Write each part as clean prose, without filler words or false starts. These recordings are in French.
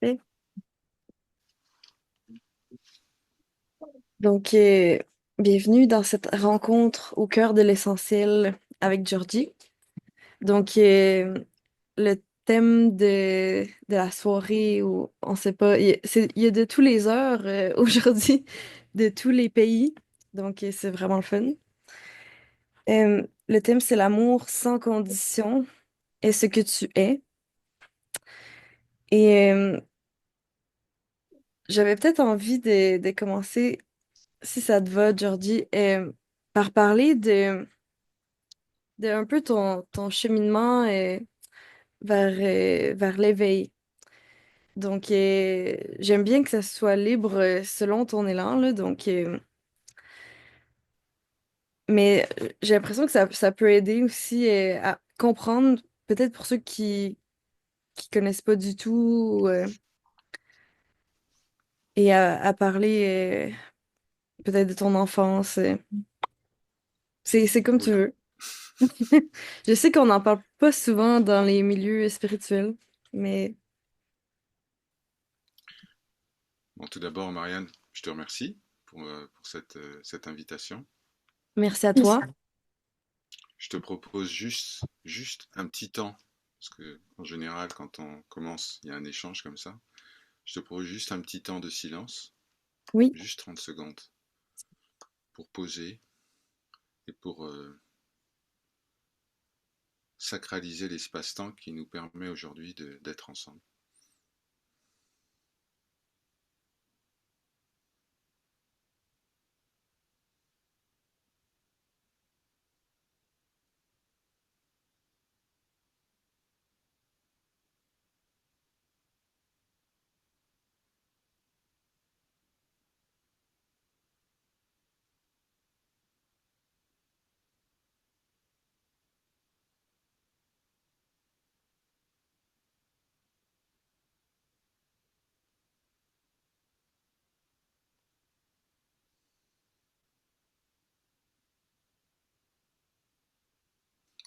Et Donc, bienvenue dans cette rencontre au cœur de l'essentiel avec Georgie. Donc, le thème de la soirée, ou on sait pas, il y a de tous les heures aujourd'hui, de tous les pays. Donc, c'est vraiment le fun. Le thème, c'est l'amour sans condition est ce que tu es. Et j'avais peut-être envie de commencer, si ça te va, Georgie, par parler de un peu ton cheminement vers l'éveil. Donc, j'aime bien que ça soit libre selon ton élan, là, donc, mais j'ai l'impression que ça peut aider aussi à comprendre, peut-être pour ceux qui connaissent pas du tout, et à parler peut-être de ton enfance. C'est comme tu Oui. veux. Je sais qu'on n'en parle pas souvent dans les milieux spirituels, mais Bon, tout d'abord, Marianne, je te remercie pour cette invitation. merci à toi. Je te propose juste un petit temps, parce que en général, quand on commence, il y a un échange comme ça. Je te propose juste un petit temps de silence, Oui, juste 30 secondes, pour poser et pour sacraliser l'espace-temps qui nous permet aujourd'hui d'être ensemble.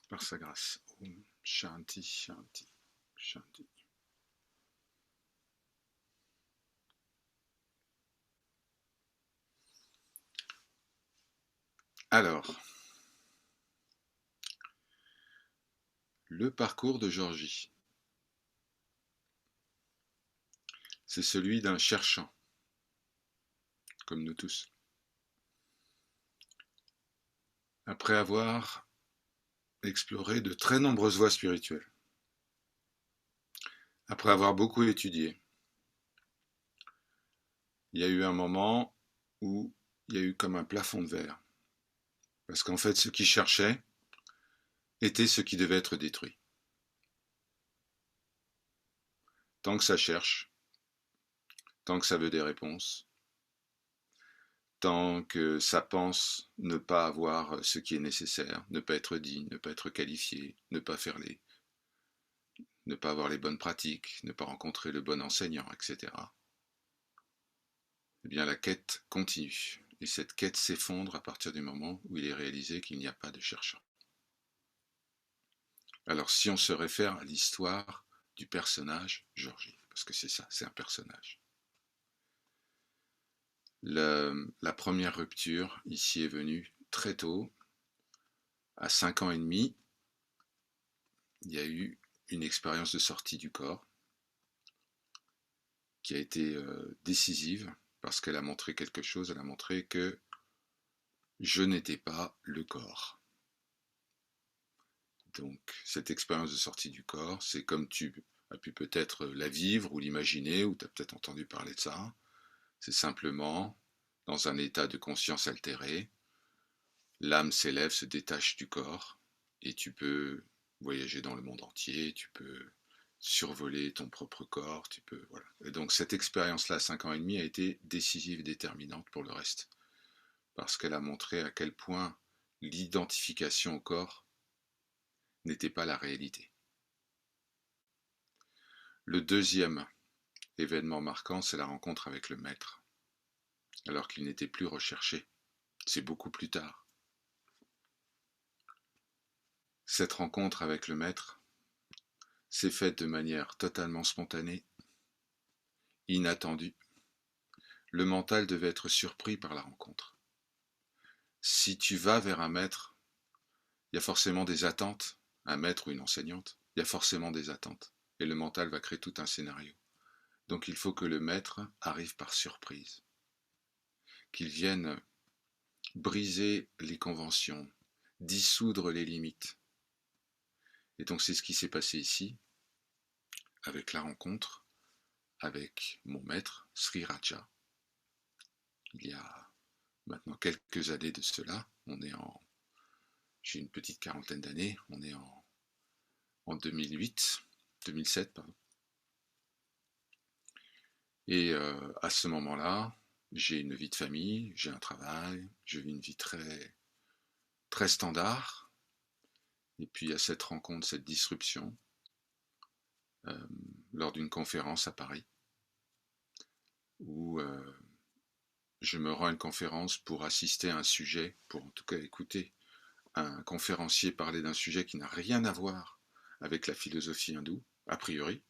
Par sa grâce. Om Shanti, Shanti, Shanti. Alors, le parcours de Georgie, c'est celui d'un cherchant, comme nous tous. Après avoir exploré de très nombreuses voies spirituelles, après avoir beaucoup étudié, il y a eu un moment où il y a eu comme un plafond de verre. Parce qu'en fait, ce qu'il cherchait était ce qui devait être détruit. Tant que ça cherche, tant que ça veut des réponses, tant que ça pense ne pas avoir ce qui est nécessaire, ne pas être digne, ne pas être qualifié, ne pas avoir les bonnes pratiques, ne pas rencontrer le bon enseignant, etc. Eh bien, la quête continue. Et cette quête s'effondre à partir du moment où il est réalisé qu'il n'y a pas de cherchant. Alors, si on se réfère à l'histoire du personnage Georgie, parce que c'est ça, c'est un personnage. La première rupture ici est venue très tôt, à 5 ans et demi. Il y a eu une expérience de sortie du corps qui a été décisive parce qu'elle a montré quelque chose. Elle a montré que je n'étais pas le corps. Donc, cette expérience de sortie du corps, c'est comme tu as pu peut-être la vivre ou l'imaginer, ou tu as peut-être entendu parler de ça. C'est simplement, dans un état de conscience altéré, l'âme s'élève, se détache du corps, et tu peux voyager dans le monde entier, tu peux survoler ton propre corps, tu peux, voilà. Et donc cette expérience-là, 5 ans et demi, a été décisive et déterminante pour le reste, parce qu'elle a montré à quel point l'identification au corps n'était pas la réalité. Le deuxième événement marquant, c'est la rencontre avec le maître, alors qu'il n'était plus recherché. C'est beaucoup plus tard. Cette rencontre avec le maître s'est faite de manière totalement spontanée, inattendu. Le mental devait être surpris par la rencontre. Si tu vas vers un maître, il y a forcément des attentes, un maître ou une enseignante, il y a forcément des attentes. Et le mental va créer tout un scénario. Donc il faut que le maître arrive par surprise, qu'il vienne briser les conventions, dissoudre les limites. Et donc c'est ce qui s'est passé ici, avec la rencontre, avec mon maître, Sri Raja. Il y a maintenant quelques années de cela, j'ai une petite quarantaine d'années, on est en 2008, 2007, pardon. Et à ce moment-là, j'ai une vie de famille, j'ai un travail, je vis une vie très, très standard. Et puis à cette rencontre, cette disruption, euh, lors d'une conférence à Paris, où je me rends à une conférence pour assister à un sujet, pour en tout cas écouter un conférencier parler d'un sujet qui n'a rien à voir avec la philosophie hindoue, a priori,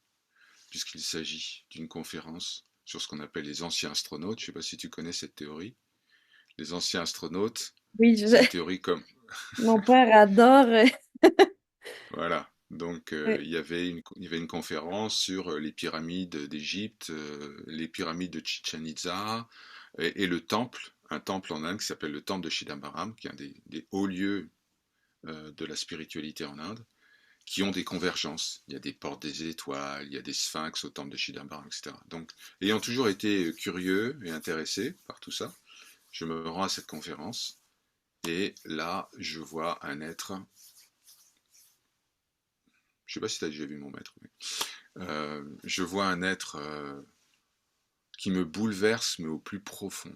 puisqu'il s'agit d'une conférence sur ce qu'on appelle les anciens astronautes. Je ne sais pas si tu connais cette théorie. Les anciens astronautes, Oui, c'est une théorie comme... mon père adore. Voilà. Donc Ouais. il y avait une conférence sur les pyramides d'Égypte, les pyramides de Chichen Itza et le temple, un temple en Inde qui s'appelle le temple de Chidambaram, qui est un des hauts lieux de la spiritualité en Inde, qui ont des convergences. Il y a des portes des étoiles, il y a des sphinx au temple de Chidambaram, etc. Donc, ayant toujours été curieux et intéressé par tout ça, je me rends à cette conférence et là, je vois un être. Je ne sais pas si tu as déjà vu mon maître, mais je vois un être qui me bouleverse, mais au plus profond.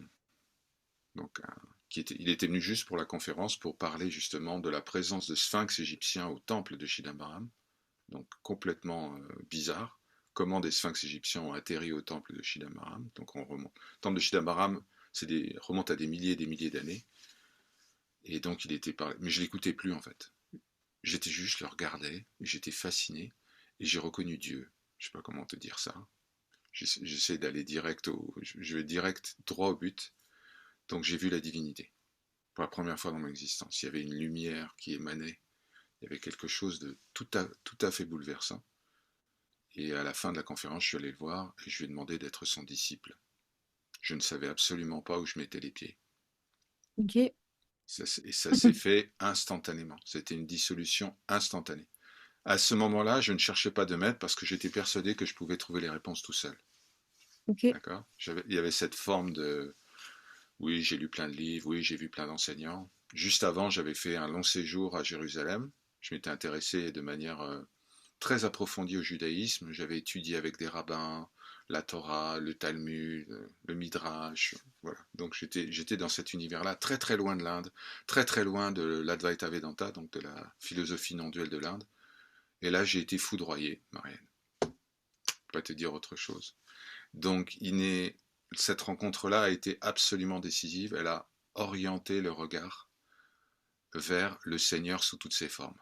Donc, il était venu juste pour la conférence pour parler justement de la présence de sphinx égyptiens au temple de Chidambaram, donc complètement bizarre. Comment des sphinx égyptiens ont atterri au temple de Chidambaram. Donc on remonte. Le temple de Chidambaram, remonte à des milliers et des milliers d'années. Et donc il était parlé. Mais je l'écoutais plus en fait. J'étais juste, je le regardais, j'étais fasciné, et j'ai reconnu Dieu. Je sais pas comment te dire ça. J'essaie d'aller je vais direct droit au but. Donc j'ai vu la divinité. Pour la première fois dans mon existence. Il y avait une lumière qui émanait. Il y avait quelque chose de tout à fait bouleversant. Et à la fin de la conférence, je suis allé le voir et je lui ai demandé d'être son disciple. Je ne savais absolument pas où je mettais les pieds. Ok, Et ça s'est fait instantanément. C'était une dissolution instantanée. À ce moment-là, je ne cherchais pas de maître parce que j'étais persuadé que je pouvais trouver les réponses tout seul. ok, D'accord. Il y avait cette forme de oui, j'ai lu plein de livres, oui, j'ai vu plein d'enseignants. Juste avant, j'avais fait un long séjour à Jérusalem. Je m'étais intéressé de manière très approfondie au judaïsme. J'avais étudié avec des rabbins la Torah, le Talmud, le Midrash. Voilà. Donc j'étais dans cet univers-là, très très loin de l'Inde, très très loin de l'Advaita Vedanta, donc de la philosophie non duelle de l'Inde. Et là, j'ai été foudroyé, Marianne. Je ne peux pas te dire autre chose. Donc, cette rencontre-là a été absolument décisive. Elle a orienté le regard vers le Seigneur sous toutes ses formes.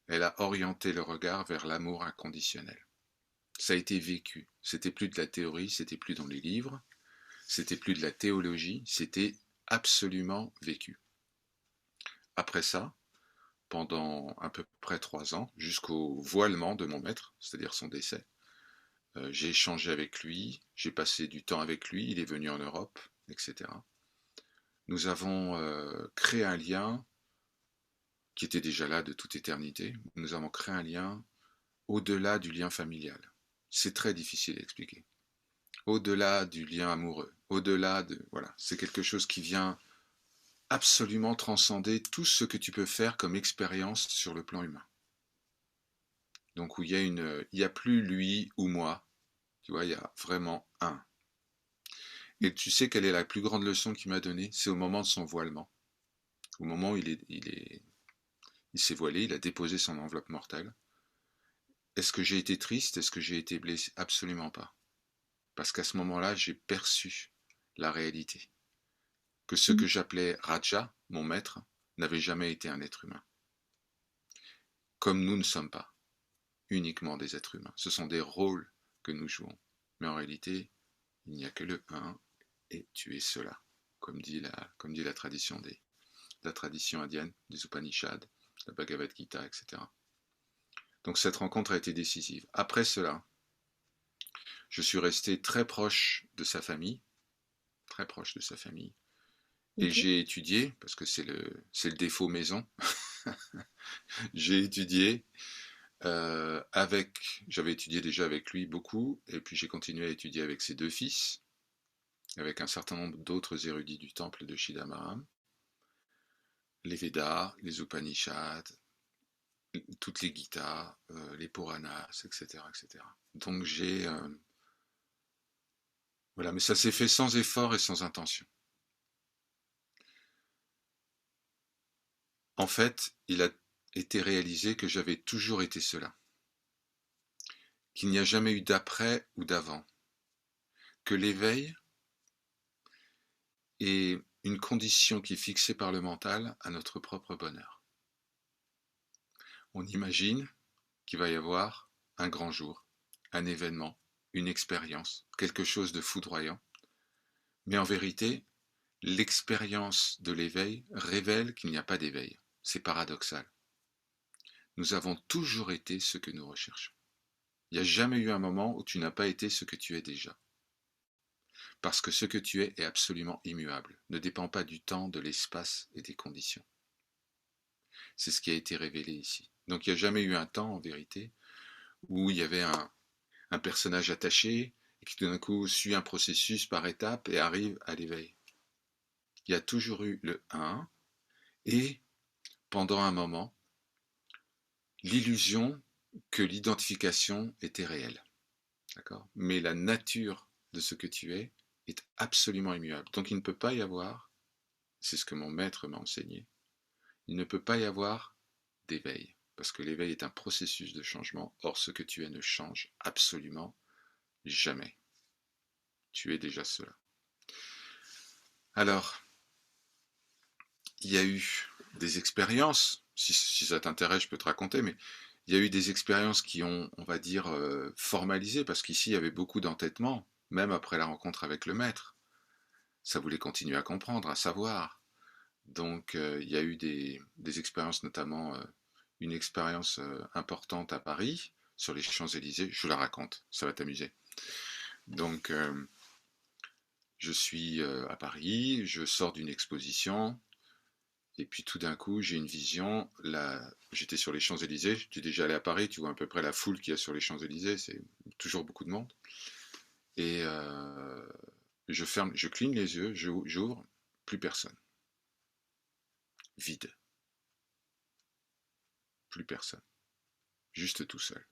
Elle a orienté le regard vers l'amour inconditionnel. Ça a été vécu. C'était plus de la théorie, c'était plus dans les livres, c'était plus de la théologie, c'était absolument vécu. Après ça, pendant à peu près 3 ans, jusqu'au voilement de mon maître, c'est-à-dire son décès, j'ai échangé avec lui, j'ai passé du temps avec lui, il est venu en Europe, etc. Nous avons créé un lien qui était déjà là de toute éternité. Nous avons créé un lien au-delà du lien familial. C'est très difficile à expliquer. Au-delà du lien amoureux, au-delà de... Voilà, c'est quelque chose qui vient absolument transcender tout ce que tu peux faire comme expérience sur le plan humain. Donc où il y a plus lui ou moi, tu vois, il y a vraiment un. Et tu sais quelle est la plus grande leçon qu'il m'a donnée? C'est au moment de son voilement. Au moment où il s'est voilé, il a déposé son enveloppe mortelle. Est-ce que j'ai été triste? Est-ce que j'ai été blessé? Absolument pas. Parce qu'à ce moment-là, j'ai perçu la réalité. Que ce que j'appelais Raja, mon maître, n'avait jamais été un être humain. Comme nous ne sommes pas uniquement des êtres humains. Ce sont des rôles que nous jouons. mais en réalité, il n'y a que le un et tu es cela, comme dit la tradition indienne, des Upanishads, la Bhagavad Gita, etc. Donc cette rencontre a été décisive. Après cela, je suis resté très proche de sa famille, et Ok. j'ai étudié, parce que c'est le défaut maison, j'ai étudié j'avais étudié déjà avec lui beaucoup, et puis j'ai continué à étudier avec ses deux fils, avec un certain nombre d'autres érudits du temple de Shidamaram, les Védas, les Upanishads, toutes les Gitas, les Puranas, etc., etc. Donc voilà, mais ça s'est fait sans effort et sans intention. En fait, il a été réalisé que j'avais toujours été cela, qu'il n'y a jamais eu d'après ou d'avant, que l'éveil est une condition qui est fixée par le mental à notre propre bonheur. On imagine qu'il va y avoir un grand jour, un événement, une expérience, quelque chose de foudroyant, mais en vérité, l'expérience de l'éveil révèle qu'il n'y a pas d'éveil. C'est paradoxal. Nous avons toujours été ce que nous recherchons. Il n'y a jamais eu un moment où tu n'as pas été ce que tu es déjà. Parce que ce que tu es absolument immuable, ne dépend pas du temps, de l'espace et des conditions. C'est ce qui a été révélé ici. Donc il n'y a jamais eu un temps, en vérité, où il y avait un personnage attaché et qui tout d'un coup suit un processus par étapes et arrive à l'éveil. Il y a toujours eu le un et, pendant un moment, l'illusion que l'identification était réelle. D'accord? Mais la nature de ce que tu es est absolument immuable. Donc il ne peut pas y avoir, c'est ce que mon maître m'a enseigné, il ne peut pas y avoir d'éveil. Parce que l'éveil est un processus de changement. Or, ce que tu es ne change absolument jamais. Tu es déjà cela. Alors, il y a eu des expériences, si ça t'intéresse, je peux te raconter, mais il y a eu des expériences qui ont, on va dire, formalisé, parce qu'ici, il y avait beaucoup d'entêtement, même après la rencontre avec le maître. Ça voulait continuer à comprendre, à savoir. Donc, il y a eu des expériences, notamment une expérience importante à Paris, sur les Champs-Élysées. Je vous la raconte, ça va t'amuser. Donc, je suis à Paris, je sors d'une exposition, et puis tout d'un coup, j'ai une vision. J'étais sur les Champs-Élysées, j'étais déjà allé à Paris, tu vois à peu près la foule qu'il y a sur les Champs-Élysées, c'est toujours beaucoup de monde. Et je cligne les yeux, j'ouvre, plus personne. Vide, plus personne. Juste tout seul.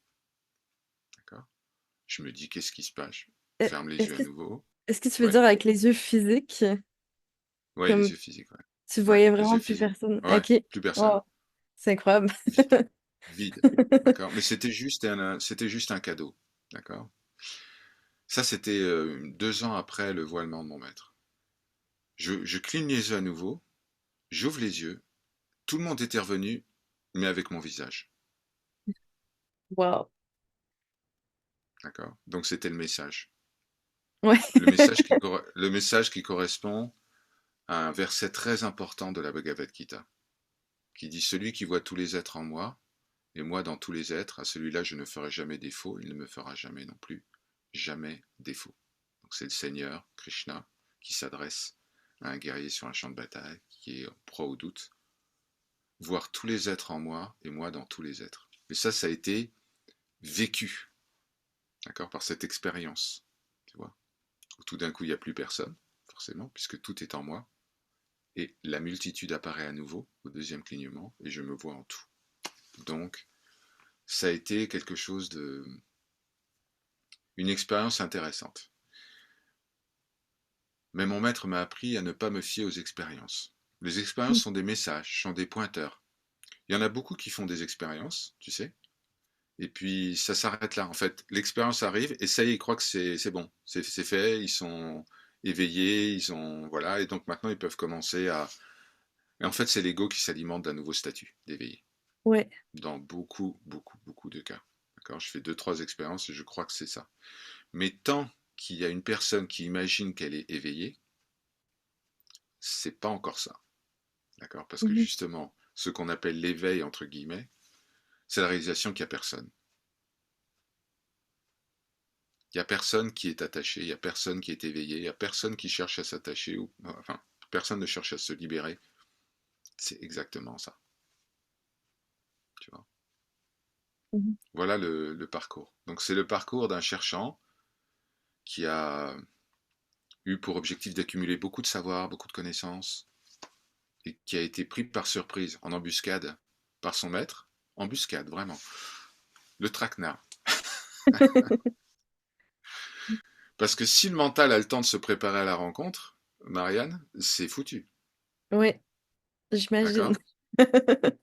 D'accord? Je me dis, qu'est-ce qui se passe? Je Euh, ferme les Est-ce yeux à que, nouveau. est-ce que tu veux Ouais, dire avec les yeux physiques, ouais, les comme yeux physiques, ouais. tu Ouais, voyais les yeux vraiment plus physiques. personne? Ouais, Ok. plus personne. Wow, c'est incroyable. Vide. Vide. D'accord? Mais c'était juste un cadeau. D'accord? Ça, c'était 2 ans après le voilement de mon maître. Je cligne les yeux à nouveau, j'ouvre les yeux, tout le monde était revenu, mais avec mon visage. Wow. D'accord? Donc c'était le message. Ouais. Le message qui correspond à un verset très important de la Bhagavad Gita, qui dit: Celui qui voit tous les êtres en moi, et moi dans tous les êtres, à celui-là je ne ferai jamais défaut, il ne me fera jamais non plus, jamais défaut. Donc c'est le Seigneur, Krishna, qui s'adresse à un guerrier sur un champ de bataille, qui est en proie au doute, voir tous les êtres en moi et moi dans tous les êtres. Et ça a été vécu, d'accord, par cette expérience, tu vois, où tout d'un coup il n'y a plus personne, forcément, puisque tout est en moi, et la multitude apparaît à nouveau au deuxième clignement, et je me vois en tout. Donc, ça a été quelque chose une expérience intéressante. Mais mon maître m'a appris à ne pas me fier aux expériences. Les expériences sont des messages, sont des pointeurs. Il y en a beaucoup qui font des expériences, tu sais, et puis ça s'arrête là. En fait, l'expérience arrive et ça y est, ils croient que c'est bon, c'est fait, ils sont éveillés, ils ont voilà, et donc maintenant ils peuvent commencer à. Et en fait, c'est l'ego qui s'alimente d'un nouveau statut d'éveillé. Ouais. Dans beaucoup, beaucoup, beaucoup de cas. D'accord. Je fais 2, 3 expériences et je crois que c'est ça. Mais tant qu'il y a une personne qui imagine qu'elle est éveillée, c'est pas encore ça. D'accord? Parce que Mhm. justement, ce qu'on appelle l'éveil, entre guillemets, c'est la réalisation qu'il n'y a personne. Il n'y a personne qui est attaché, il n'y a personne qui est éveillé, il n'y a personne qui cherche à s'attacher, ou enfin, personne ne cherche à se libérer. C'est exactement ça. Tu vois. Mhm. Voilà le parcours. Donc c'est le parcours d'un cherchant qui a eu pour objectif d'accumuler beaucoup de savoir, beaucoup de connaissances, et qui a été pris par surprise, en embuscade, par son maître. Embuscade, vraiment. Le traquenard. Parce que si le mental a le temps de se préparer à la rencontre, Marianne, c'est foutu. Oui, j'imagine. D'accord?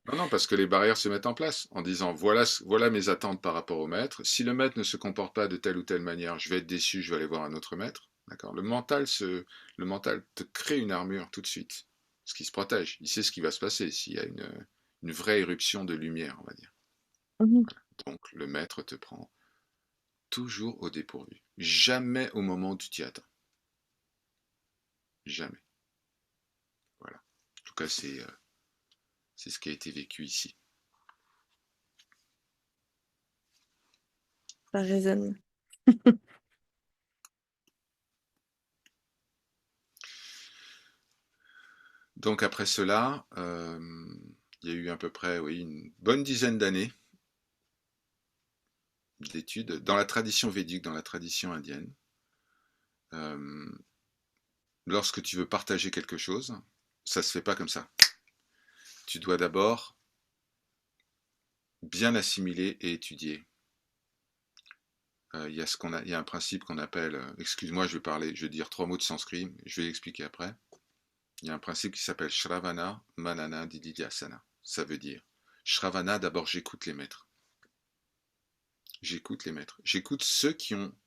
Non, non, parce que les barrières se mettent en place en disant voilà, voilà mes attentes par rapport au maître. Si le maître ne se comporte pas de telle ou telle manière, je vais être déçu, je vais aller voir un autre maître. D'accord? Le mental te crée une armure tout de suite. Parce qu'il se protège. Il sait ce qui va se passer s'il y a une vraie éruption de lumière, on va dire. Mhm. Voilà. Donc le maître te prend toujours au dépourvu. Jamais au moment où tu t'y attends. Jamais. Voilà. En tout cas, c'est ce qui a été vécu ici. Ça résonne. Donc après cela, il y a eu à peu près oui, une bonne dizaine d'années d'études dans la tradition védique, dans la tradition indienne. Euh, Lorsque tu veux partager quelque chose, ça se fait pas comme ça. Tu dois d'abord bien assimiler et étudier. Il y a un principe qu'on appelle, excuse-moi, je vais dire 3 mots de sanskrit, je vais l'expliquer après. Il y a un principe qui s'appelle Shravana, Manana, Dididhyasana. Ça veut dire, Shravana, d'abord j'écoute les maîtres. J'écoute les maîtres. J'écoute ceux qui ont,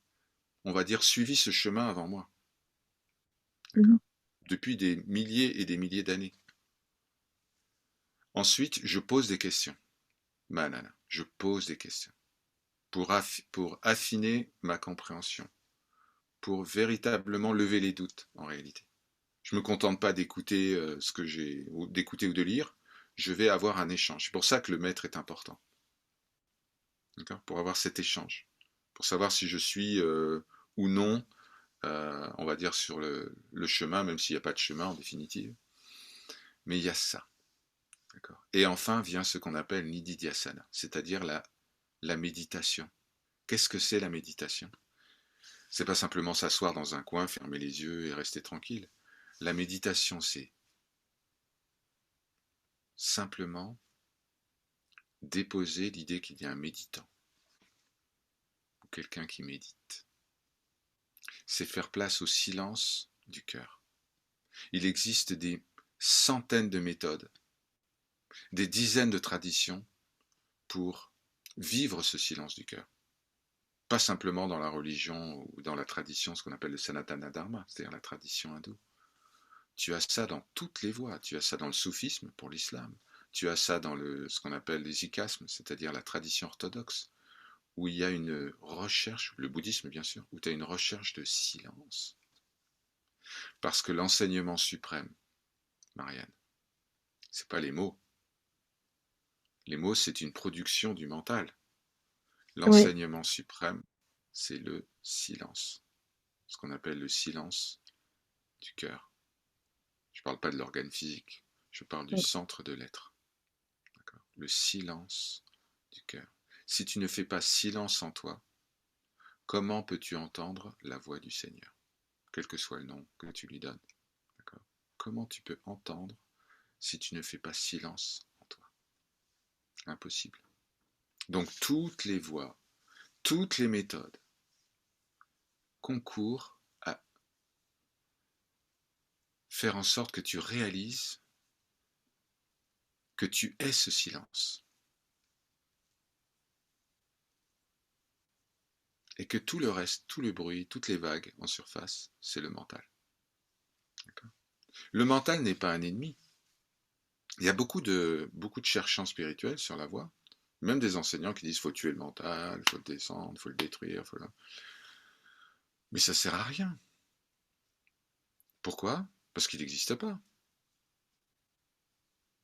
on va dire, suivi ce chemin avant moi. Mhm. D'accord? Depuis des milliers et des milliers d'années. Ensuite, je pose des questions. Manana, je pose des questions pour affiner ma compréhension, pour véritablement lever les doutes en réalité. Je ne me contente pas d'écouter ce que j'ai, ou d'écouter ou de lire. Je vais avoir un échange. C'est pour ça que le maître est important. D'accord? Pour avoir cet échange, pour savoir si je suis ou non, on va dire sur le chemin, même s'il n'y a pas de chemin en définitive. Mais il y a ça. D'accord. Et enfin vient ce qu'on appelle nididhyasana, c'est-à-dire la méditation. Qu'est-ce que c'est la méditation? C'est pas simplement s'asseoir dans un coin, fermer les yeux et rester tranquille. La méditation, c'est simplement déposer l'idée qu'il y a un méditant ou quelqu'un qui médite. C'est faire place au silence du cœur. Il existe des centaines de méthodes, des dizaines de traditions pour vivre ce silence du cœur. Pas simplement dans la religion ou dans la tradition, ce qu'on appelle le Sanatana Dharma, c'est-à-dire la tradition hindoue. Tu as ça dans toutes les voies. Tu as ça dans le soufisme pour l'islam. Tu as ça dans ce qu'on appelle les ikasmes, c'est-à-dire la tradition orthodoxe, où il y a une recherche, le bouddhisme bien sûr, où tu as une recherche de silence. Parce que l'enseignement suprême, Marianne, c'est pas les mots. Les mots, c'est une production du mental. Oui. L'enseignement suprême, c'est le silence. Ce qu'on appelle le silence du cœur. Je ne parle pas de l'organe physique, je parle du centre de l'être. Le silence du cœur. Si tu ne fais pas silence en toi, comment peux-tu entendre la voix du Seigneur, quel que soit le nom que tu lui donnes? D'accord? Comment tu peux entendre si tu ne fais pas silence en toi? Impossible. Donc toutes les voies, toutes les méthodes concourent à faire en sorte que tu réalises que tu es ce silence et que tout le reste, tout le bruit, toutes les vagues en surface, c'est le mental. D'accord? Le mental n'est pas un ennemi. Il y a beaucoup de cherchants spirituels sur la voie, même des enseignants qui disent faut tuer le mental, faut le descendre, faut le détruire. Mais ça sert à rien. Pourquoi? Parce qu'il n'existe pas.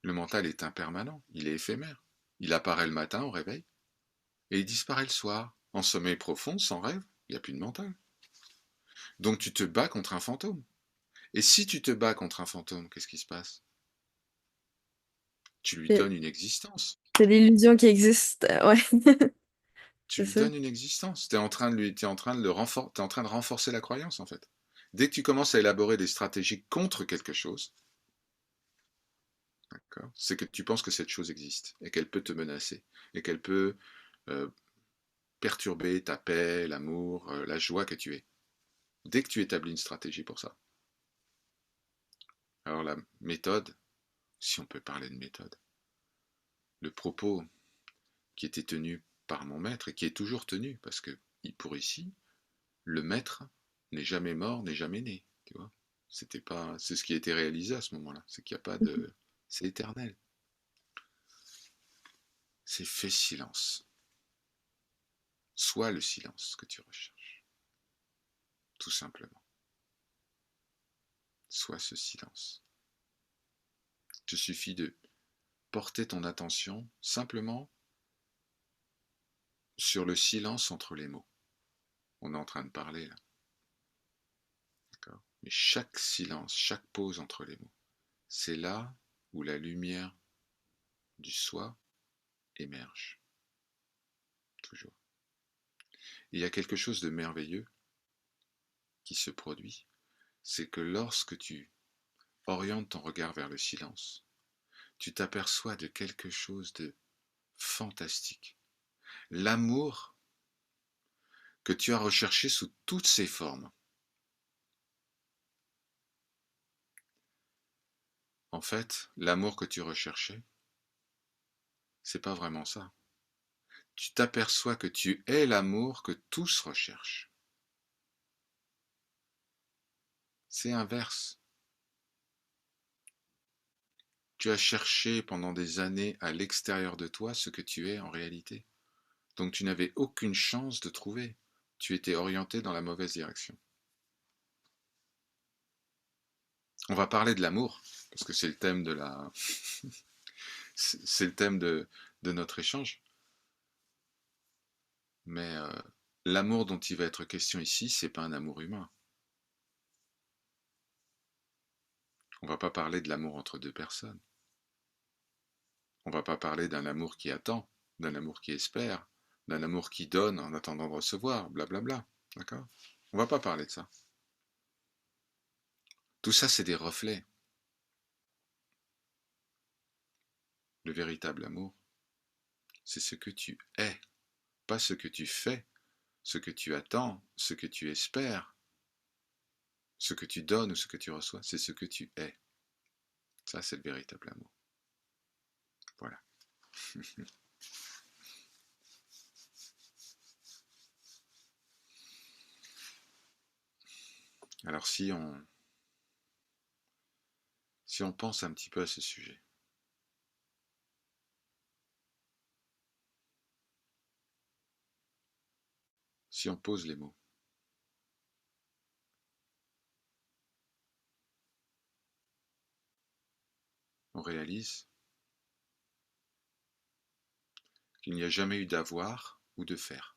Le mental est impermanent, il est éphémère. Il apparaît le matin au réveil et il disparaît le soir. En sommeil profond, sans rêve, il n'y a plus de mental. Donc tu te bats contre un fantôme. Et si tu te bats contre un fantôme, qu'est-ce qui se passe? Tu lui C'est donnes une existence. c'est l'illusion qui existe. Ouais, Tu c'est lui ça. donnes une existence. T'es en train de t'es en train de renforcer la croyance en fait. Dès que tu commences à élaborer des stratégies contre quelque chose, d'accord, c'est que tu penses que cette chose existe et qu'elle peut te menacer et qu'elle peut euh, perturber ta paix, l'amour, la joie que tu es. Dès que tu établis une stratégie pour ça. Alors la méthode, si on peut parler de méthode, le propos qui était tenu par mon maître et qui est toujours tenu, parce que pour ici, le maître n'est jamais mort, n'est jamais né, tu vois. C'était pas, c'est ce qui a été réalisé à ce moment-là. C'est qu'il n'y a pas de, c'est éternel. C'est fait silence. Soit le silence que tu recherches, tout simplement. Soit ce silence. Il te suffit de porter ton attention simplement sur le silence entre les mots. On est en train de parler là, d'accord? Mais chaque silence, chaque pause entre les mots, c'est là où la lumière du soi émerge, toujours. Et il y a quelque chose de merveilleux qui se produit, c'est que lorsque tu orientes ton regard vers le silence, tu t'aperçois de quelque chose de fantastique. L'amour que tu as recherché sous toutes ses formes. En fait, l'amour que tu recherchais, c'est pas vraiment ça. Tu t'aperçois que tu es l'amour que tous recherchent. C'est inverse. Tu as cherché pendant des années à l'extérieur de toi ce que tu es en réalité. Donc tu n'avais aucune chance de trouver. Tu étais orienté dans la mauvaise direction. On va parler de l'amour, parce que c'est le thème de la, c'est le thème de notre échange. Mais l'amour dont il va être question ici, c'est pas un amour humain. On va pas parler de l'amour entre deux personnes. On va pas parler d'un amour qui attend, d'un amour qui espère, d'un amour qui donne en attendant de recevoir, blablabla. D'accord? On va pas parler de ça. Tout ça, c'est des reflets. Le véritable amour, c'est ce que tu es, pas ce que tu fais, ce que tu attends, ce que tu espères, ce que tu donnes ou ce que tu reçois, c'est ce que tu es. Ça, c'est le véritable amour. Voilà. Alors si on pense un petit peu à ce sujet, si on pose les mots, on réalise qu'il n'y a jamais eu d'avoir ou de faire.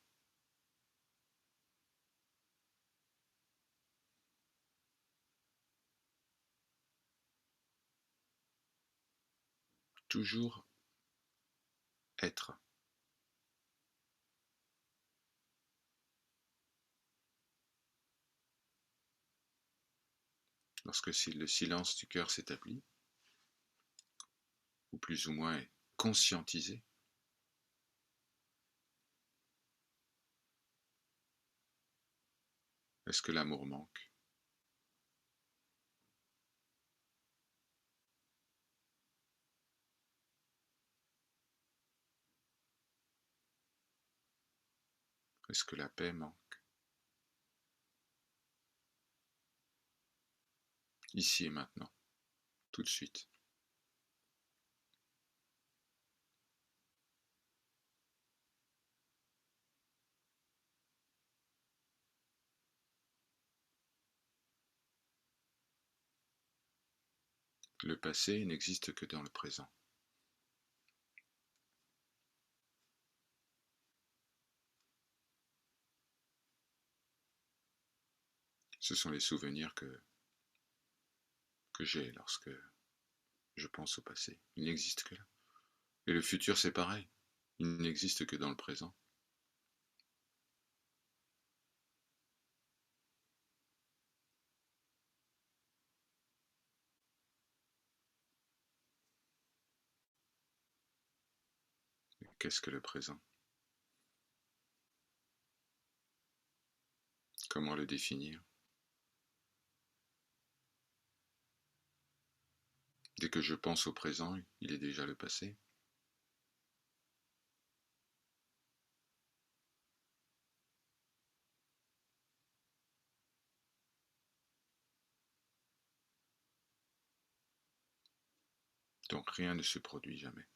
Toujours être. Lorsque le silence du cœur s'établit, ou plus ou moins est conscientisé, est-ce que l'amour manque? Est-ce que la paix manque? Ici et maintenant, tout de suite. Le passé n'existe que dans le présent. Ce sont les souvenirs que j'ai lorsque je pense au passé. Il n'existe que là. Et le futur, c'est pareil. Il n'existe que dans le présent. Qu'est-ce que le présent? Comment le définir? Dès que je pense au présent, il est déjà le passé. Donc rien ne se produit jamais.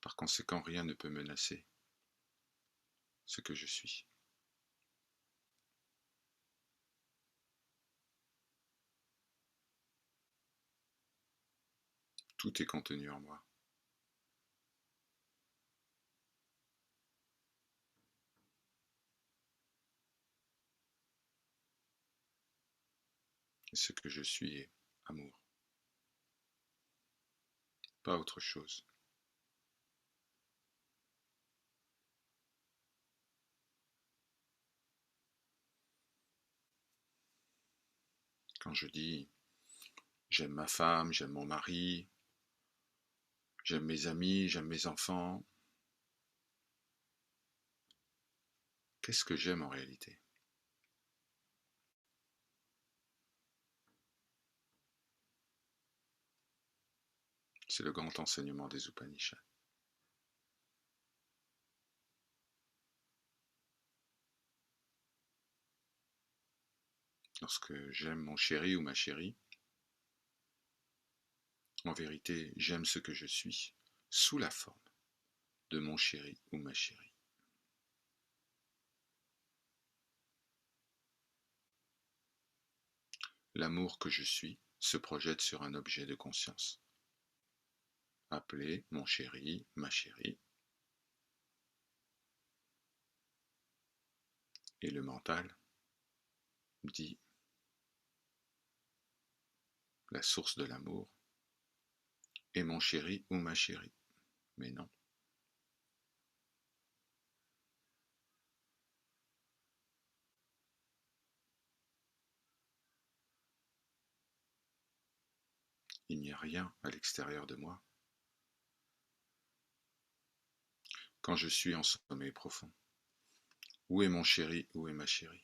Par conséquent, rien ne peut menacer ce que je suis. Tout est contenu en moi. Et ce que je suis est amour, pas autre chose. Quand je dis j'aime ma femme, j'aime mon mari, j'aime mes amis, j'aime mes enfants, qu'est-ce que j'aime en réalité? C'est le grand enseignement des Upanishads. Lorsque j'aime mon chéri ou ma chérie, en vérité, j'aime ce que je suis, sous la forme de mon chéri ou ma chérie. L'amour que je suis se projette sur un objet de conscience, appelé mon chéri, ma chérie, et le mental dit la source de l'amour est mon chéri ou ma chérie. Mais non, il n'y a rien à l'extérieur de moi quand je suis en sommeil profond. Où est mon chéri, où est ma chérie?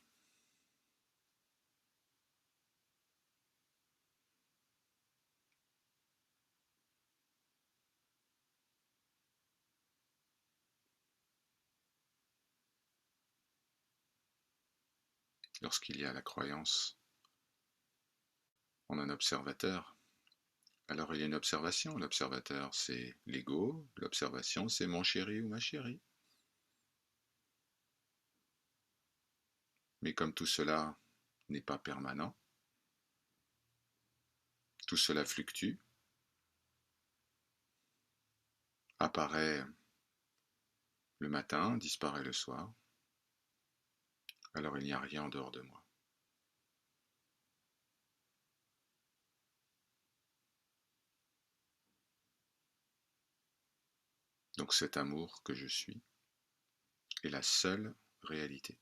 Lorsqu'il y a la croyance en un observateur, alors il y a une observation. L'observateur, c'est l'ego. L'observation, c'est mon chéri ou ma chérie. Mais comme tout cela n'est pas permanent, tout cela fluctue, apparaît le matin, disparaît le soir, alors il n'y a rien en dehors de moi. Donc cet amour que je suis est la seule réalité.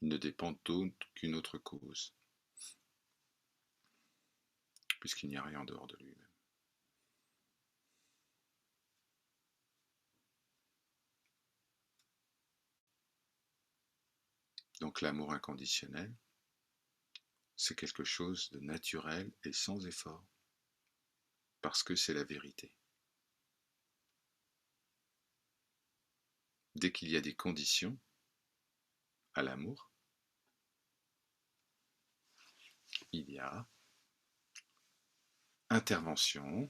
Il ne dépend d'aucune autre cause, puisqu'il n'y a rien en dehors de lui-même. Donc l'amour inconditionnel, c'est quelque chose de naturel et sans effort, parce que c'est la vérité. Dès qu'il y a des conditions à l'amour, il y a intervention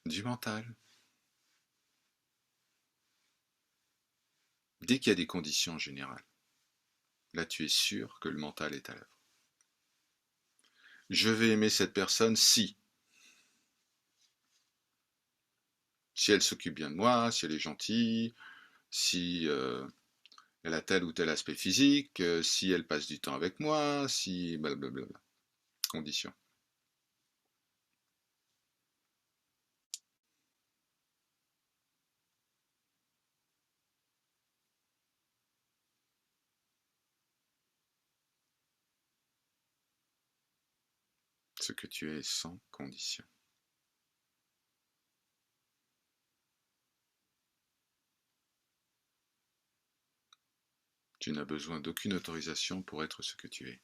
du mental. Dès qu'il y a des conditions générales, là tu es sûr que le mental est à l'œuvre. Je vais aimer cette personne si elle s'occupe bien de moi, si elle est gentille, si elle a tel ou tel aspect physique, si elle passe du temps avec moi, si blablabla. Conditions. Ce que tu es sans condition. Tu n'as besoin d'aucune autorisation pour être ce que tu es.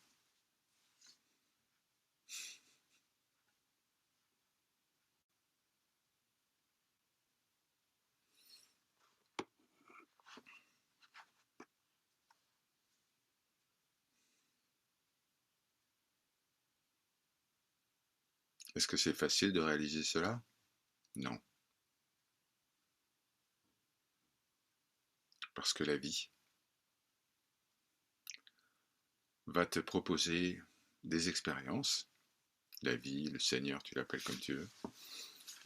Est-ce que c'est facile de réaliser cela? Non. Parce que la vie va te proposer des expériences. La vie, le Seigneur, tu l'appelles comme tu veux,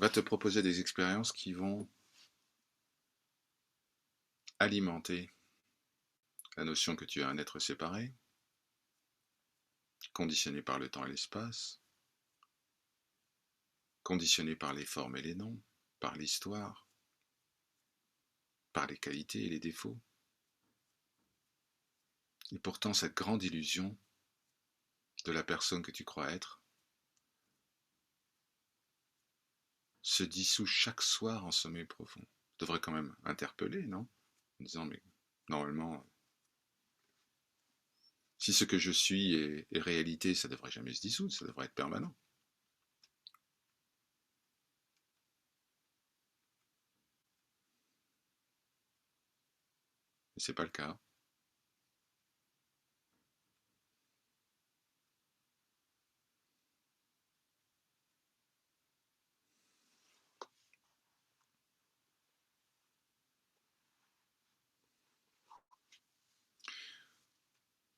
va te proposer des expériences qui vont alimenter la notion que tu es un être séparé, conditionné par le temps et l'espace, conditionné par les formes et les noms, par l'histoire, par les qualités et les défauts. Et pourtant, cette grande illusion de la personne que tu crois être se dissout chaque soir en sommeil profond. Devrait quand même interpeller, non? En disant, mais normalement, si ce que je suis est réalité, ça devrait jamais se dissoudre, ça devrait être permanent. Mais c'est pas le cas.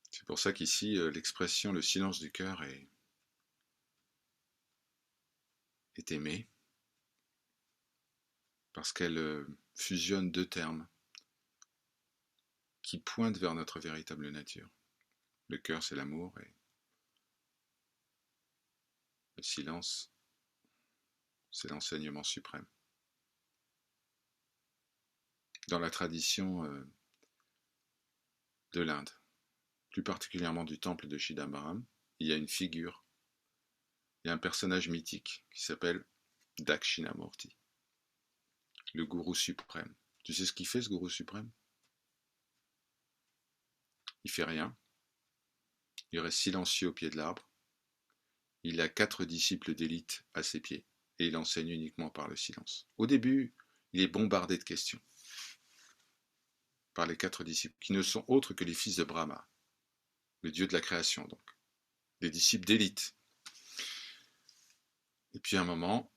C'est pour ça qu'ici, l'expression le silence du cœur est aimée, parce qu'elle fusionne deux termes qui pointent vers notre véritable nature. Le cœur, c'est l'amour, et le silence, c'est l'enseignement suprême. Dans la tradition de l'Inde, plus particulièrement du temple de Chidambaram, il y a une figure, il y a un personnage mythique qui s'appelle Dakshinamurti, le gourou suprême. Tu sais ce qu'il fait, ce gourou suprême? Il fait rien, il reste silencieux au pied de l'arbre, il a 4 disciples d'élite à ses pieds, et il enseigne uniquement par le silence. Au début, il est bombardé de questions par les 4 disciples, qui ne sont autres que les fils de Brahma, le dieu de la création donc, des disciples d'élite. Et puis à un moment,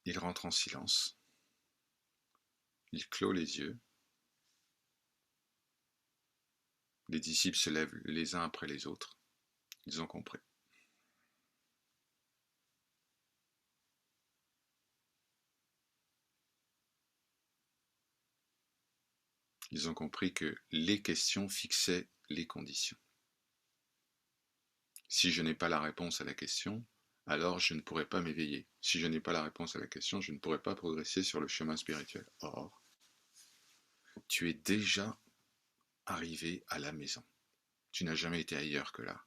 il rentre en silence, il clôt les yeux, les disciples se lèvent les uns après les autres, ils ont compris. Ils ont compris que les questions fixaient les conditions. Si je n'ai pas la réponse à la question, alors je ne pourrai pas m'éveiller. Si je n'ai pas la réponse à la question, je ne pourrai pas progresser sur le chemin spirituel. Or, tu es déjà arrivé à la maison. Tu n'as jamais été ailleurs que là.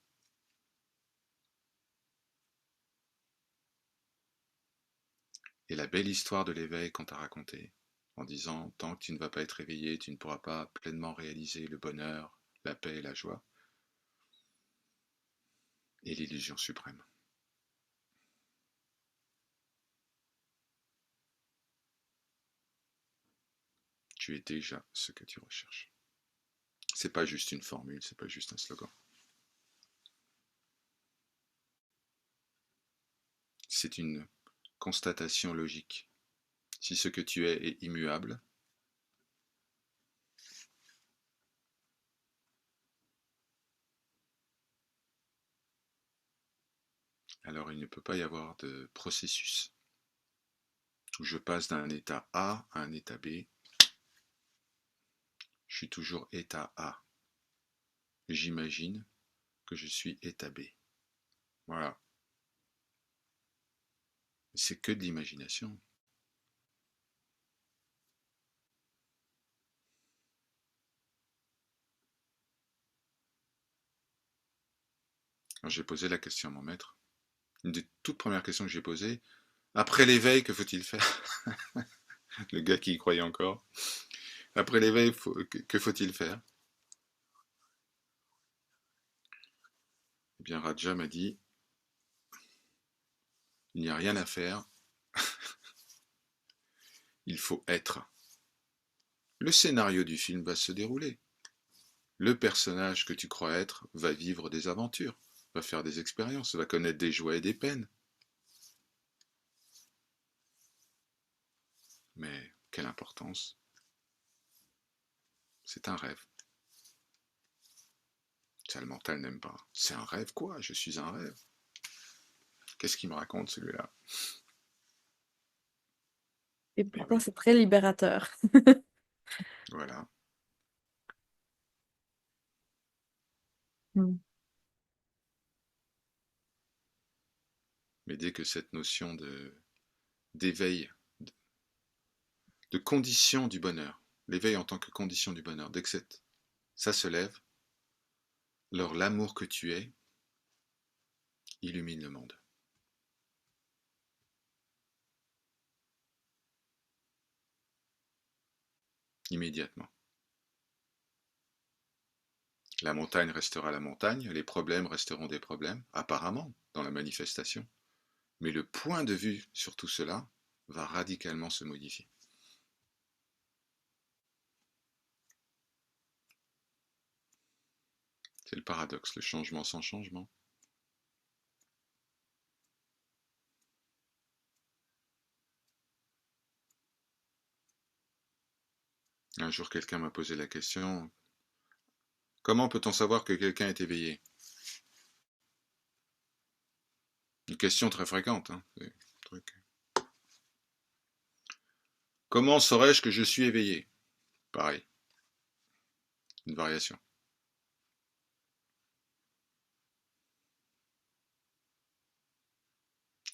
Et la belle histoire de l'éveil qu'on t'a racontée, en disant tant que tu ne vas pas être éveillé, tu ne pourras pas pleinement réaliser le bonheur, la paix et la joie, est l'illusion suprême. Tu es déjà ce que tu recherches. C'est pas juste une formule, c'est pas juste un slogan. c'est une constatation logique. Si ce que tu es immuable, alors il ne peut pas y avoir de processus où je passe d'un état A à un état B. Je suis toujours état A. J'imagine que je suis état B. Voilà. C'est que de l'imagination. Quand j'ai posé la question à mon maître, une des toutes premières questions que j'ai posées, après l'éveil, que faut-il faire? Le gars qui y croyait encore. Après l'éveil, que faut-il faire? Eh bien, Raja m'a dit, il n'y a rien à faire, il faut être. Le scénario du film va se dérouler. Le personnage que tu crois être va vivre des aventures, va faire des expériences, va connaître des joies et des peines. Mais quelle importance? C'est un rêve. Ça, le mental n'aime pas. C'est un rêve quoi? Je suis un rêve. Qu'est-ce qu'il me raconte celui-là? Et Eh pourtant, oui, c'est très libérateur. voilà. Mm. Mais dès que cette notion d'éveil, de condition du bonheur, l'éveil en tant que condition du bonheur, dès que ça se lève, alors l'amour que tu es illumine le monde. Immédiatement. La montagne restera la montagne, les problèmes resteront des problèmes, apparemment, dans la manifestation. Mais le point de vue sur tout cela va radicalement se modifier. C'est le paradoxe, le changement sans changement. Un jour, quelqu'un m'a posé la question, comment peut-on savoir que quelqu'un est éveillé? Une question très fréquente. Hein, truc. Comment saurais-je que je suis éveillé? Pareil, une variation.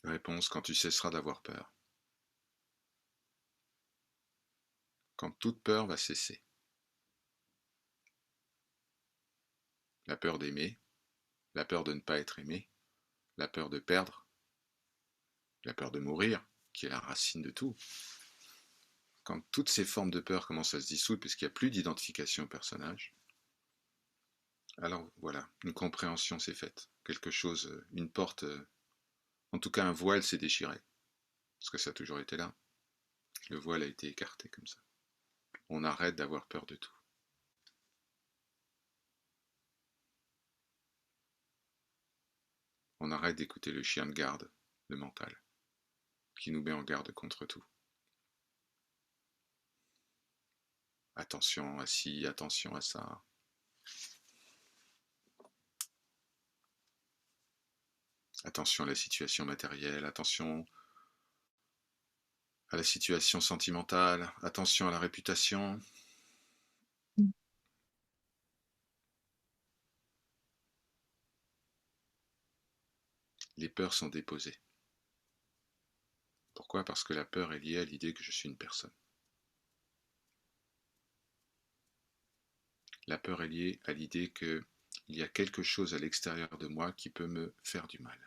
Réponse, quand tu cesseras d'avoir peur. Quand toute peur va cesser. La peur d'aimer, la peur de ne pas être aimé, la peur de perdre, la peur de mourir, qui est la racine de tout. Quand toutes ces formes de peur commencent à se dissoudre, puisqu'il n'y a plus d'identification au personnage, alors voilà, une compréhension s'est faite. Quelque chose, une porte, en tout cas un voile s'est déchiré. Parce que ça a toujours été là. Le voile a été écarté comme ça. On arrête d'avoir peur de tout. On arrête d'écouter le chien de garde, le mental, qui nous met en garde contre tout. Attention à ci, attention à ça. Attention à la situation matérielle, attention à la situation sentimentale, attention à la réputation. Les peurs sont déposées. Pourquoi? Parce que la peur est liée à l'idée que je suis une personne. La peur est liée à l'idée qu'il y a quelque chose à l'extérieur de moi qui peut me faire du mal.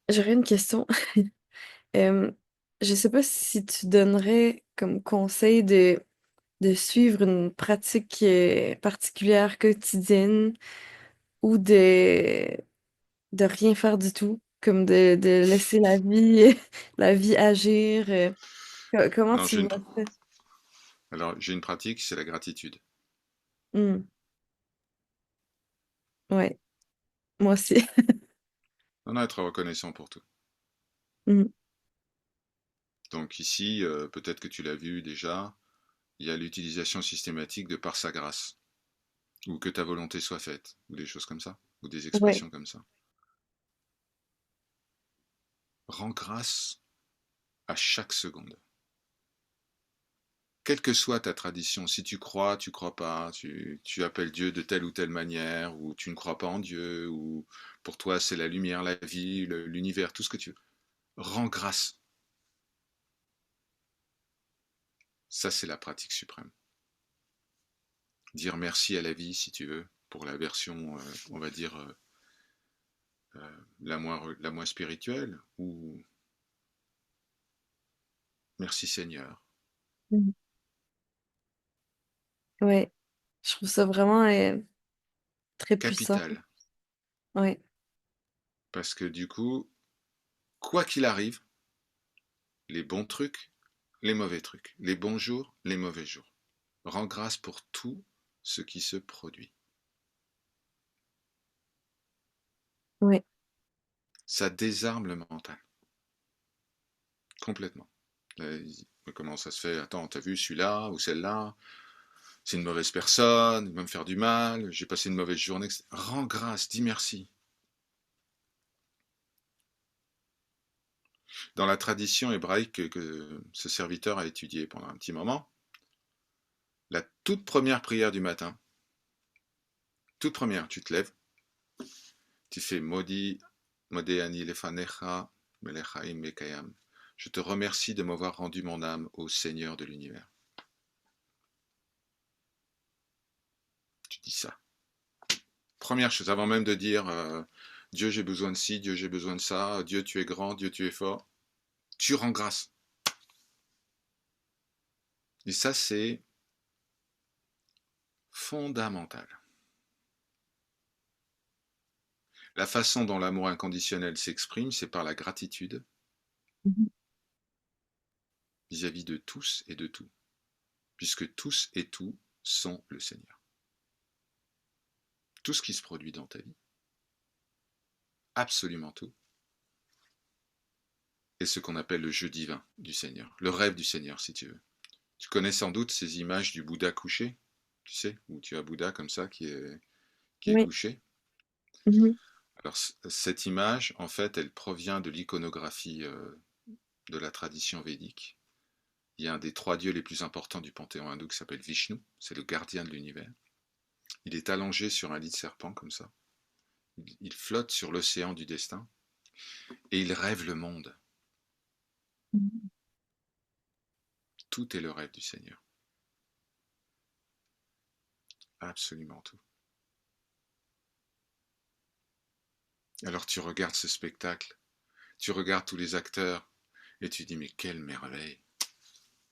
J'aurais une question. Euh, je sais pas si tu donnerais comme conseil de suivre une pratique particulière quotidienne ou de rien faire du tout, comme de laisser la vie, la vie agir. Comment Non, tu vois ça? alors j'ai une pratique, c'est la gratitude. Hmm. Ouais, moi aussi. On a être reconnaissant pour tout. Mhm. Donc ici, peut-être que tu l'as vu déjà, il y a l'utilisation systématique de par sa grâce, ou que ta volonté soit faite, ou des choses comme ça, ou des Ouais. expressions comme ça. Rends grâce à chaque seconde. Quelle que soit ta tradition, si tu crois pas, tu appelles Dieu de telle ou telle manière, ou tu ne crois pas en Dieu, ou pour toi c'est la lumière, la vie, l'univers, tout ce que tu veux, rends grâce. Ça, c'est la pratique suprême. Dire merci à la vie, si tu veux, pour la version, on va dire, la moins spirituelle, ou merci Seigneur. Mhm. Ouais. Je trouve ça vraiment très puissant. Capital. Ouais. Parce que du coup, quoi qu'il arrive, les bons trucs, les mauvais trucs, les bons jours, les mauvais jours, rends grâce pour tout ce qui se produit. Ouais. Ça désarme le mental, complètement. Comment ça se fait? Attends, t'as vu celui-là ou celle-là? C'est une mauvaise personne, il va me faire du mal, j'ai passé une mauvaise journée. Rends grâce, dis merci. Dans la tradition hébraïque que ce serviteur a étudié pendant un petit moment, la toute première prière du matin, toute première, tu te lèves, tu fais Modi, Modéani lefanecha, melechaim mekayam. Je te remercie de m'avoir rendu mon âme au Seigneur de l'univers. Tu dis ça. Première chose, avant même de dire Dieu j'ai besoin de ci, Dieu j'ai besoin de ça, Dieu tu es grand, Dieu tu es fort, tu rends grâce. Et ça c'est fondamental. La façon dont l'amour inconditionnel s'exprime, c'est par la gratitude Mhm. vis-à-vis de tous et de tout, puisque tous et tout sont le Seigneur. Tout ce qui se produit dans ta vie, absolument tout, est ce qu'on appelle le jeu divin du Seigneur, le rêve du Seigneur si tu veux. Tu connais sans doute ces images du Bouddha couché, tu sais, où tu as Bouddha comme ça qui est Oui. couché. Mhm. Alors cette image, en fait, elle provient de l'iconographie de la tradition védique. Il y a un des trois dieux les plus importants du panthéon hindou qui s'appelle Vishnu, c'est le gardien de l'univers. Il est allongé sur un lit de serpent comme ça. Il flotte sur l'océan du destin et il rêve le monde. Mhm. Tout est le rêve du Seigneur. Absolument tout. Alors tu regardes ce spectacle, tu regardes tous les acteurs et tu dis mais quelle merveille.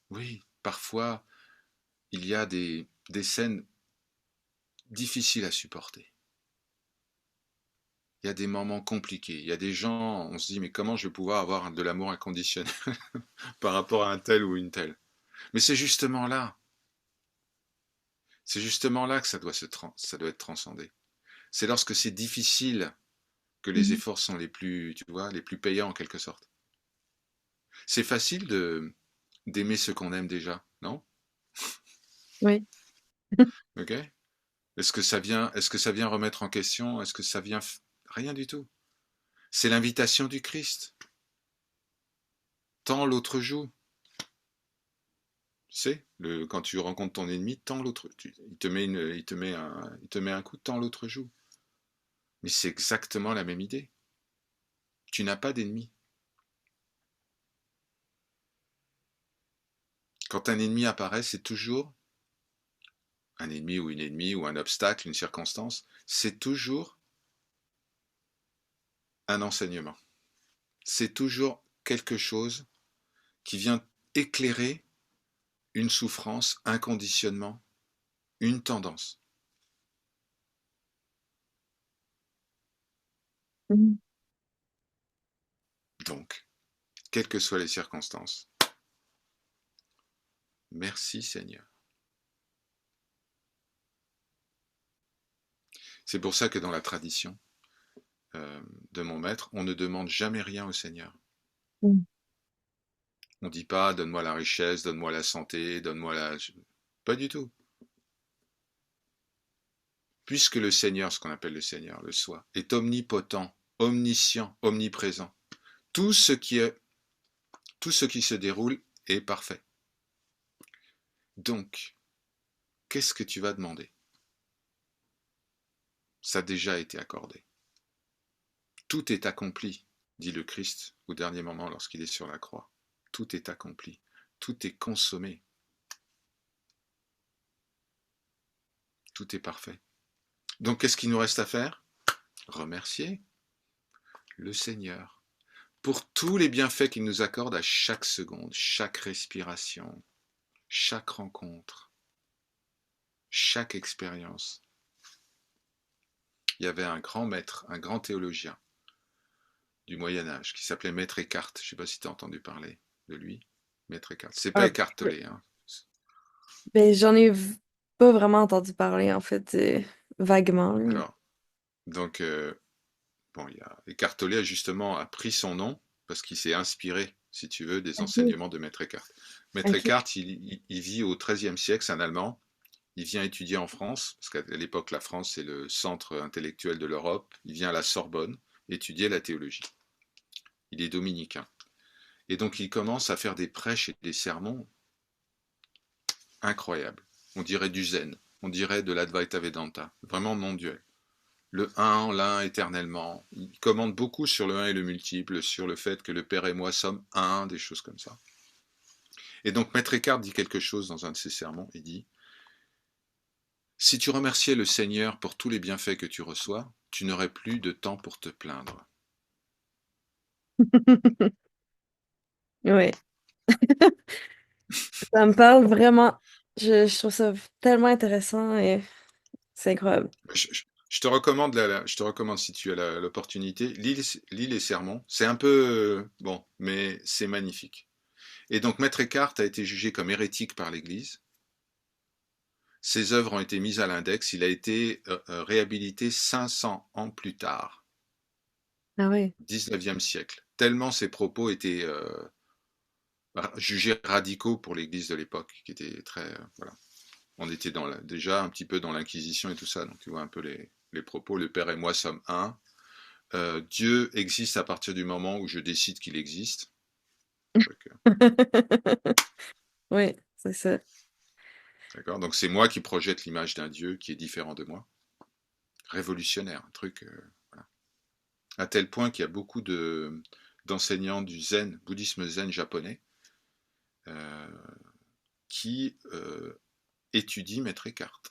Oui, parfois il y a des scènes difficiles à supporter. Il y a des moments compliqués. Il y a des gens, on se dit mais comment je vais pouvoir avoir de l'amour inconditionnel par rapport à un tel ou une telle. Mais c'est justement là que ça doit être transcendé. C'est lorsque c'est difficile que les Mhm. efforts sont les plus, tu vois, les plus payants en quelque sorte. C'est facile de d'aimer ce qu'on aime déjà, non? Oui. Ok? Est-ce que ça vient remettre en question? Est-ce que ça vient rien du tout. C'est l'invitation du Christ. Tends l'autre joue. Tu sais, quand tu rencontres ton ennemi, tends l'autre. Il te met un coup, tends l'autre joue. Mais c'est exactement la même idée. Tu n'as pas d'ennemi. Quand un ennemi apparaît, c'est toujours un ennemi ou une ennemie ou un obstacle, une circonstance. C'est toujours un enseignement. C'est toujours quelque chose qui vient éclairer une souffrance, un conditionnement, une tendance. Mhm. Donc, quelles que soient les circonstances, merci Seigneur. C'est pour ça que dans la tradition de mon maître, on ne demande jamais rien au Seigneur. Mm. On ne dit pas donne-moi la richesse, donne-moi la santé, donne-moi la... Pas du tout. Puisque le Seigneur, ce qu'on appelle le Seigneur, le soi, est omnipotent, omniscient, omniprésent. Tout ce qui est, tout ce qui se déroule est parfait. Donc, qu'est-ce que tu vas demander? Ça a déjà été accordé. Tout est accompli, dit le Christ au dernier moment lorsqu'il est sur la croix. Tout est accompli. Tout est consommé. Tout est parfait. Donc, qu'est-ce qu'il nous reste à faire? Remercier le Seigneur pour tous les bienfaits qu'il nous accorde à chaque seconde, chaque respiration, chaque rencontre, chaque expérience. Il y avait un grand maître, un grand théologien du Moyen Âge qui s'appelait Maître Eckhart. Je ne sais pas si tu as entendu parler de lui. Maître Eckhart. C'est pas Un Eckhart peu. Tolle, hein. Ben, pas vraiment entendu parler, en fait, vaguement. Là. Alors, donc, bon, il y a Eckhart Tolle justement a pris son nom parce qu'il s'est inspiré, si tu veux, des Ok, enseignements de Maître Eckhart. Maître ok. Eckhart, il vit au XIIIe siècle, c'est un Allemand. Il vient étudier en France, parce qu'à l'époque, la France, c'est le centre intellectuel de l'Europe. Il vient à la Sorbonne étudier la théologie. Il est dominicain. Et donc, il commence à faire des prêches et des sermons incroyables. On dirait du zen. On dirait de l'Advaita Vedanta. Vraiment non-duel. Le un, l'un éternellement. Il commande beaucoup sur le un et le multiple, sur le fait que le Père et moi sommes un, des choses comme ça. Et donc, Maître Eckhart dit quelque chose dans un de ses sermons. Il dit: si tu remerciais le Seigneur pour tous les bienfaits que tu reçois, tu n'aurais plus de temps pour te plaindre. Ouais. Ça me parle vraiment. Je trouve ça tellement intéressant et c'est incroyable. Je te recommande, je te recommande si tu as l'opportunité, lis les sermons. C'est un peu bon, mais c'est magnifique. Et donc Maître Eckhart a été jugé comme hérétique par l'Église. Ses œuvres ont été mises à l'index. Il a été réhabilité 500 ans plus tard, Ah ouais. 19e siècle. Tellement ses propos étaient jugés radicaux pour l'Église de l'époque, qui était très voilà. On était déjà un petit peu dans l'Inquisition et tout ça, donc tu vois un peu les propos. Le Père et moi sommes un. Dieu existe à partir du moment où je décide qu'il existe. Donc, Oui, c'est ça. d'accord. Donc c'est moi qui projette l'image d'un Dieu qui est différent de moi. Révolutionnaire, un truc. Voilà. À tel point qu'il y a beaucoup d'enseignants du zen, bouddhisme zen japonais, euh, qui étudient Maître Eckhart.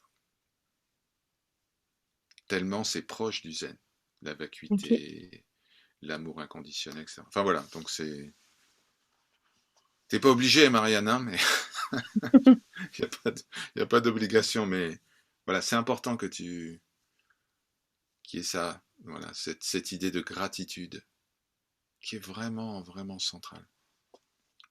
Tellement c'est proche du zen. La Ok. vacuité, l'amour inconditionnel, etc. Enfin voilà, donc c'est. T'es pas obligé, Marianne, hein, mais il n'y a pas d'obligation, mais voilà, c'est important que tu qui est ça, voilà, cette idée de gratitude qui est vraiment, vraiment centrale.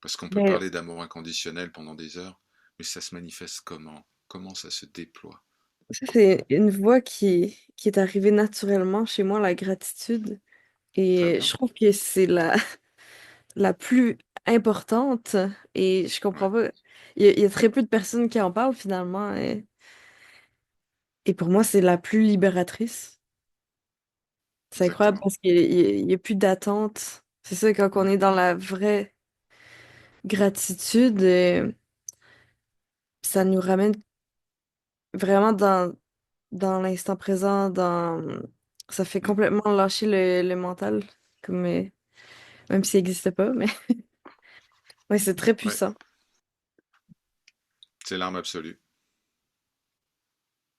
Parce qu'on peut Ben, parler d'amour inconditionnel pendant des heures, mais ça se manifeste comment? Comment ça se déploie? ça, c'est une voie qui est arrivée naturellement chez moi, la gratitude. Très Et je bien. trouve que c'est la plus importante. Et je comprends Ouais, pas. Il y a très peu de personnes qui en parlent finalement. Et pour moi, c'est la plus libératrice. C'est incroyable exactement. parce qu'il y a plus d'attente. C'est ça, quand on Mm, est dans la vraie gratitude, ça nous ramène vraiment dans l'instant présent, ça fait mm. complètement lâcher le mental, comme, même s'il n'existe pas, mais ouais, c'est très Ouais, puissant. c'est l'arme absolue.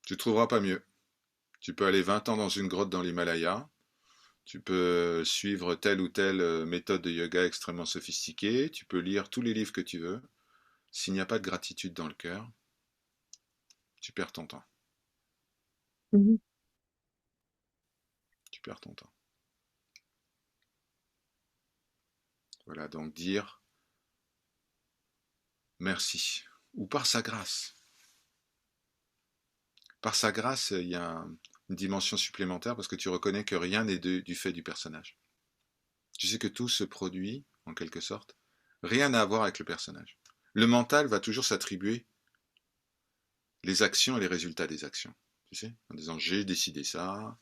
Tu trouveras pas mieux. Tu peux aller 20 ans dans une grotte dans l'Himalaya, tu peux suivre telle ou telle méthode de yoga extrêmement sophistiquée, tu peux lire tous les livres que tu veux. S'il n'y a pas de gratitude dans le cœur, tu perds ton temps. Mhm. Tu perds ton temps. Voilà, donc dire merci. Ou par sa grâce. Par sa grâce, il y a une dimension supplémentaire parce que tu reconnais que rien n'est du fait du personnage. Tu sais que tout se produit, en quelque sorte, rien n'a à voir avec le personnage. Le mental va toujours s'attribuer les actions et les résultats des actions. Tu sais, en disant j'ai décidé ça,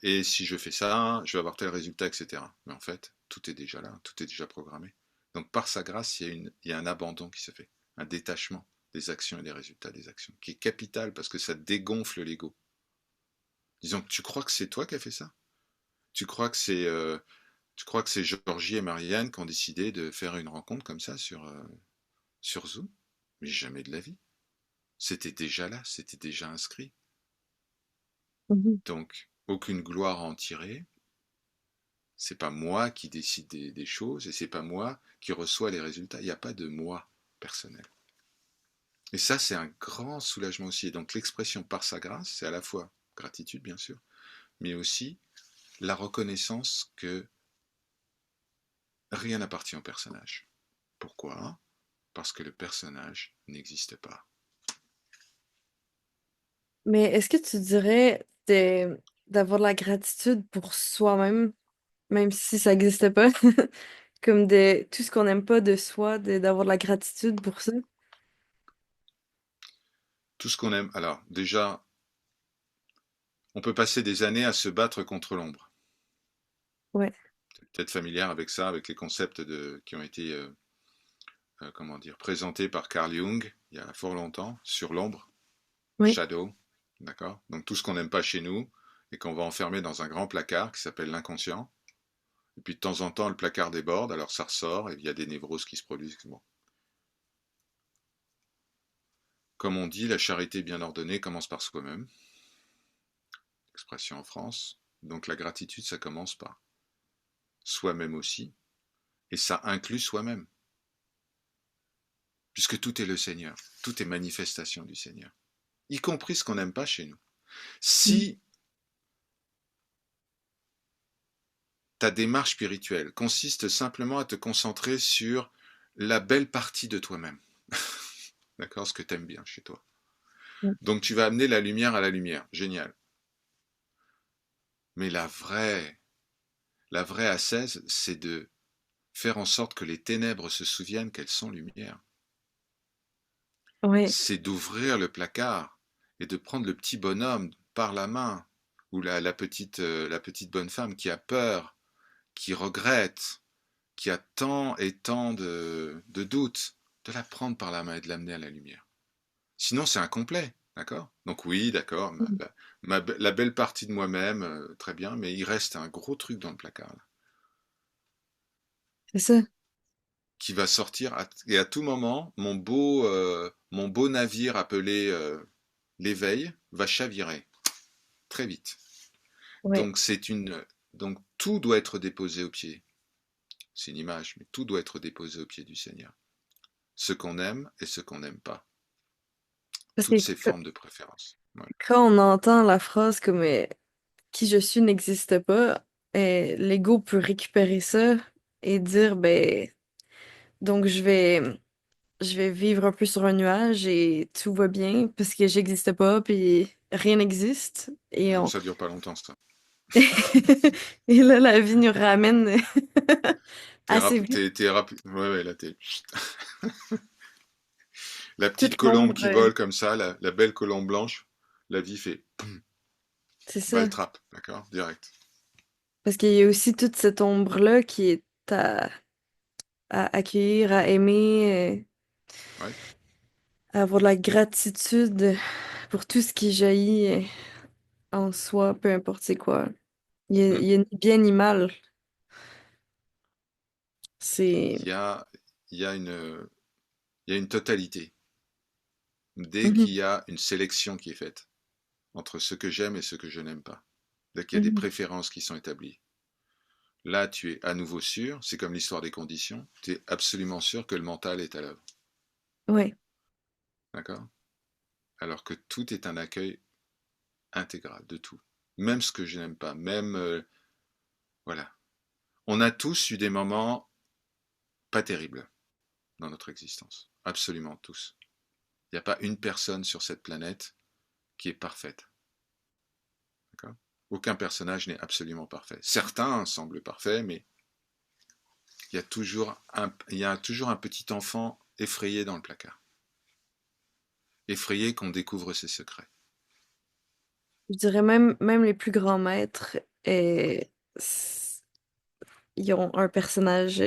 et si je fais ça, je vais avoir tel résultat, etc. Mais en fait, tout est déjà là, tout est déjà programmé. Donc par sa grâce, il y a un abandon qui se fait, un détachement des actions et des résultats des actions, qui est capital parce que ça dégonfle l'ego. Disons que tu crois que c'est toi qui as fait ça. Tu crois que c'est Georgie et Marianne qui ont décidé de faire une rencontre comme ça sur Zoom. Mais jamais de la vie. C'était déjà là, c'était déjà inscrit. Mhm. Donc, aucune gloire à en tirer. C'est pas moi qui décide des choses et c'est pas moi qui reçois les résultats. Il n'y a pas de moi personnel. Et ça, c'est un grand soulagement aussi. Et donc, l'expression par sa grâce, c'est à la fois gratitude, bien sûr, mais aussi la reconnaissance que rien n'appartient au personnage. Pourquoi? Parce que le personnage n'existe pas. Mais est-ce que tu dirais d'avoir de la gratitude pour soi-même, même si ça n'existait pas, comme de tout ce qu'on n'aime pas de soi, d'avoir de la gratitude pour ça? Tout ce qu'on aime. Alors, déjà, on peut passer des années à se battre contre l'ombre. Ouais, Peut-être familière avec ça, avec les concepts qui ont été comment dire, présentés par Carl Jung il y a fort longtemps sur l'ombre, oui, shadow, d'accord. Donc tout ce qu'on n'aime pas chez nous et qu'on va enfermer dans un grand placard qui s'appelle l'inconscient. Et puis de temps en temps, le placard déborde, alors ça ressort et il y a des névroses qui se produisent. Bon. Comme on dit, la charité bien ordonnée commence par soi-même, expression en France. Donc la gratitude, ça commence par soi-même aussi, et ça inclut soi-même, puisque tout est le Seigneur, tout est manifestation du Seigneur, y compris ce qu'on n'aime pas chez nous. mhm, Si ta démarche spirituelle consiste simplement à te concentrer sur la belle partie de toi-même, d'accord, ce que tu aimes bien chez toi. ouais, Donc tu vas amener la lumière à la lumière, génial. Mais la vraie ascèse, c'est de faire en sorte que les ténèbres se souviennent qu'elles sont lumière. ouais, C'est d'ouvrir le placard et de prendre le petit bonhomme par la main, ou la petite bonne femme qui a peur, qui regrette, qui a tant et tant de doutes, de la prendre par la main et de l'amener à la lumière. Sinon, c'est incomplet, d'accord. Donc oui, d'accord, mhm, la belle partie de moi-même, très bien, mais il reste un gros truc dans le placard, là, c'est ça. qui va sortir, et à tout moment, mon beau navire appelé l'éveil va chavirer, très vite. Ouais. Donc, donc tout doit être déposé au pied. C'est une image, mais tout doit être déposé au pied du Seigneur. Ce qu'on aime et ce qu'on n'aime pas. Parce que Toutes ces formes de préférence. Ouais. quand on entend la phrase comme qui je suis n'existe pas, l'ego peut récupérer ça et dire ben donc je vais vivre un peu sur un nuage et tout va bien parce que j'existe pas puis rien n'existe et Non, on ça dure pas longtemps, ça. et là la vie nous ramène T'es assez rap- vite t'es, t'es rap- Ouais, ouais, là, la petite toute colombe l'ombre qui vole comme ça, la belle colombe blanche, la vie fait c'est ça valtrappe, d'accord? Direct. parce qu'il y a aussi toute cette ombre là qui est à accueillir à aimer Ouais. à avoir de la gratitude pour tout ce qui jaillit en soi peu importe c'est quoi il Hmm. y a ni bien ni mal c'est Il y a, il y a une, il y a une totalité. Dès Mhm, qu'il y a une sélection qui est faite entre ce que j'aime et ce que je n'aime pas, dès qu'il y a des mhm. préférences qui sont établies, là, tu es à nouveau sûr, c'est comme l'histoire des conditions, tu es absolument sûr que le mental est à l'œuvre. Ouais. D'accord? Alors que tout est un accueil intégral de tout. Même ce que je n'aime pas, même. Voilà. On a tous eu des moments pas terribles dans notre existence. Absolument tous. Il n'y a pas une personne sur cette planète qui est parfaite. Aucun personnage n'est absolument parfait. Certains semblent parfaits, mais il y a toujours un petit enfant effrayé dans le placard. Effrayé qu'on découvre ses secrets. Je dirais même les plus grands maîtres, s- ils ont un personnage,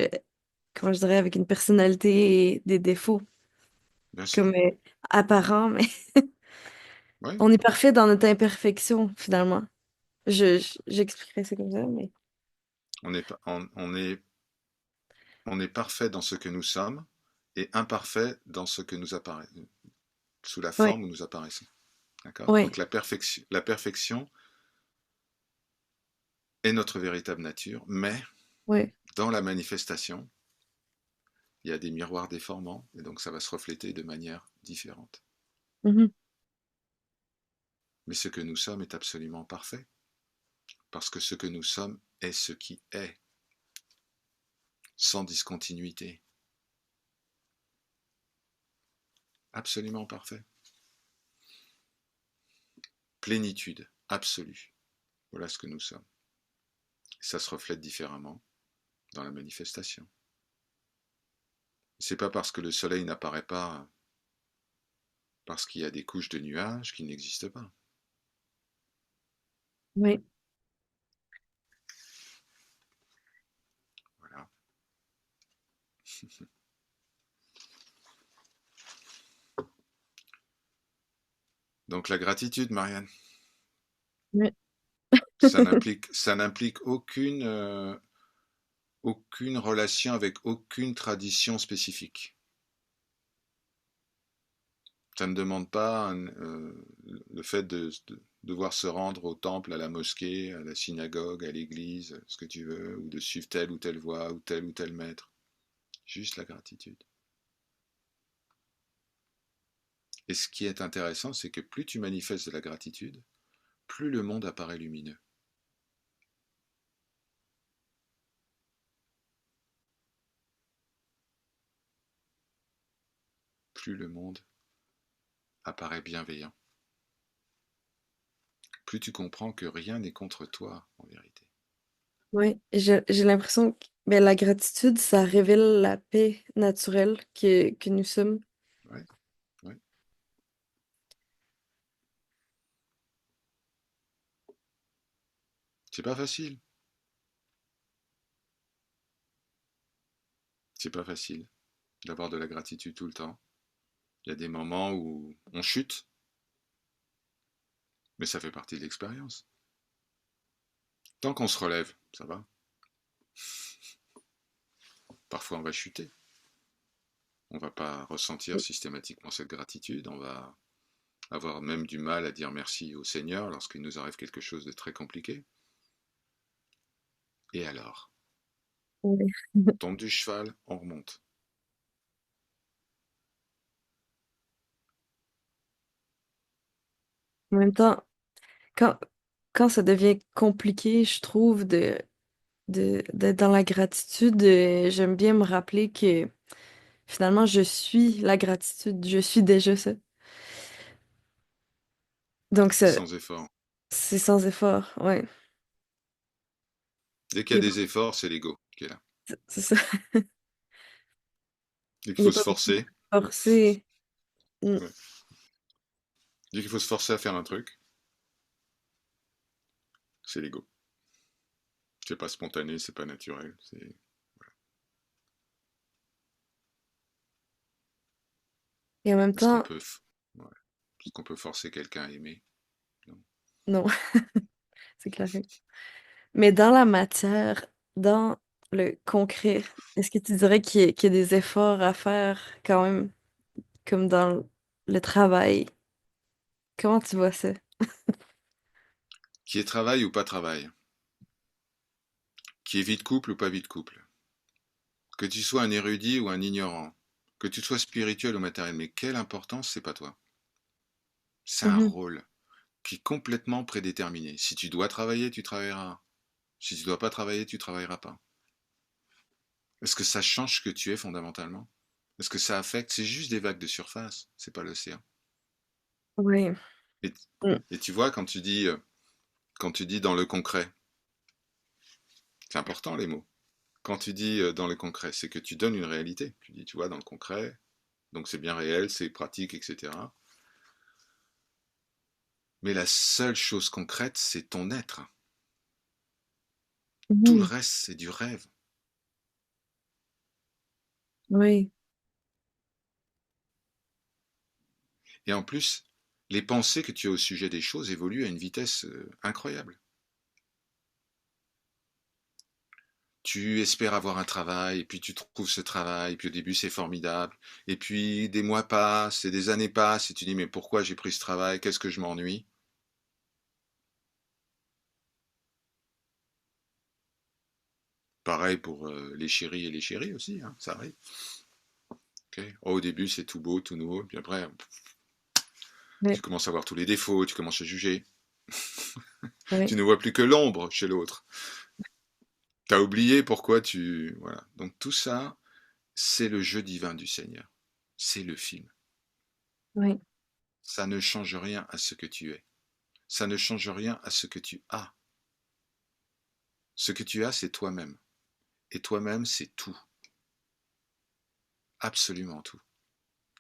comment je dirais, avec une personnalité et des défauts, Bien sûr. comme apparents, mais Oui. on est parfait dans notre imperfection, finalement. J'expliquerais ça comme ça, mais On est, on est parfait dans ce que nous sommes et imparfait dans ce que nous apparaissons, sous la ouais, forme où nous apparaissons. D'accord. ouais, Donc la perfection est notre véritable nature, mais ouais. dans la manifestation, il y a des miroirs déformants et donc ça va se refléter de manière différente. Mhm. Mais ce que nous sommes est absolument parfait parce que ce que nous sommes est ce qui est, sans discontinuité, absolument parfait. Plénitude absolue. Voilà ce que nous sommes. Ça se reflète différemment dans la manifestation. C'est pas parce que le soleil n'apparaît pas parce qu'il y a des couches de nuages qui n'existent pas. Ouais. Voilà. Donc la gratitude, Marianne, Ouais. ça n'implique aucune relation avec aucune tradition spécifique. Ça ne demande pas le fait de devoir se rendre au temple, à la mosquée, à la synagogue, à l'église, ce que tu veux, ou de suivre telle ou telle voie, ou tel maître. Juste la gratitude. Et ce qui est intéressant, c'est que plus tu manifestes de la gratitude, plus le monde apparaît lumineux. Plus le monde apparaît bienveillant. Plus tu comprends que rien n'est contre toi, en vérité. Ouais. J'ai l'impression que ben, la gratitude, ça révèle la paix naturelle que nous sommes. Ouais, ouais. C'est pas facile. C'est pas facile d'avoir de la gratitude tout le temps. Il y a des moments où on chute, mais ça fait partie de l'expérience. Tant qu'on se relève, ça va. Parfois on va chuter. On va pas ressentir systématiquement cette gratitude. On va avoir même du mal à dire merci au Seigneur lorsqu'il nous arrive quelque chose de très compliqué. Et alors, Ouais. on tombe du cheval, on remonte. En même temps, quand, quand ça devient compliqué, je trouve, d'être dans la gratitude, j'aime bien me rappeler que finalement, je suis la gratitude, je suis déjà ça. Donc, C'est sans effort. c'est sans effort, ouais. Dès qu'il y Il a n'y a des efforts, c'est l'ego qui est là. c'est ça. Dès qu'il Il n'y a faut pas se besoin de forcer, forcer. Mm. ouais. Dès qu'il faut se forcer à faire un truc, c'est l'ego. C'est pas spontané, c'est pas naturel. C'est... Et en même Est-ce qu'on temps, peut, ouais. Est-ce qu'on peut forcer quelqu'un à aimer? Non. non, c'est clair. Mais dans la matière, dans le concret, est-ce que tu dirais qu'il y a des efforts à faire quand même, comme dans le travail? Comment tu vois ça? Qui est travail ou pas travail? Qui est vie de couple ou pas vie de couple? Que tu sois un érudit ou un ignorant, que tu sois spirituel ou matériel, mais quelle importance, c'est pas toi. C'est un Mhm. rôle qui est complètement prédéterminé. Si tu dois travailler, tu travailleras. Si tu dois pas travailler, tu travailleras pas. Est-ce que ça change ce que tu es fondamentalement? Est-ce que ça affecte? C'est juste des vagues de surface, c'est pas l'océan. Oui. Et, Mm. et tu vois, quand tu dis Quand tu dis dans le concret, c'est important les mots. Quand tu dis dans le concret, c'est que tu donnes une réalité. Tu dis, tu vois, dans le concret, donc c'est bien réel, c'est pratique, etc. Mais la seule chose concrète, c'est ton être. Tout le Mhm. reste, c'est du rêve. Oui, Et en plus, les pensées que tu as au sujet des choses évoluent à une vitesse incroyable. Tu espères avoir un travail, et puis tu trouves ce travail, et puis au début c'est formidable, et puis des mois passent, et des années passent, et tu dis mais pourquoi j'ai pris ce travail, qu'est-ce que je m'ennuie. Pareil pour les chéris et les chéries aussi, hein, ça arrive. Okay. Oh, au début c'est tout beau, tout nouveau, puis après oui, tu commences à voir tous les défauts, tu commences à juger, oui, tu ne vois plus que l'ombre chez l'autre. Tu as oublié pourquoi tu... Voilà. Donc tout ça, c'est le jeu divin du Seigneur. C'est le film. oui, Ça ne change rien à ce que tu es. Ça ne change rien à ce que tu as. Ce que tu as, c'est toi-même. Et toi-même, c'est tout. Absolument tout.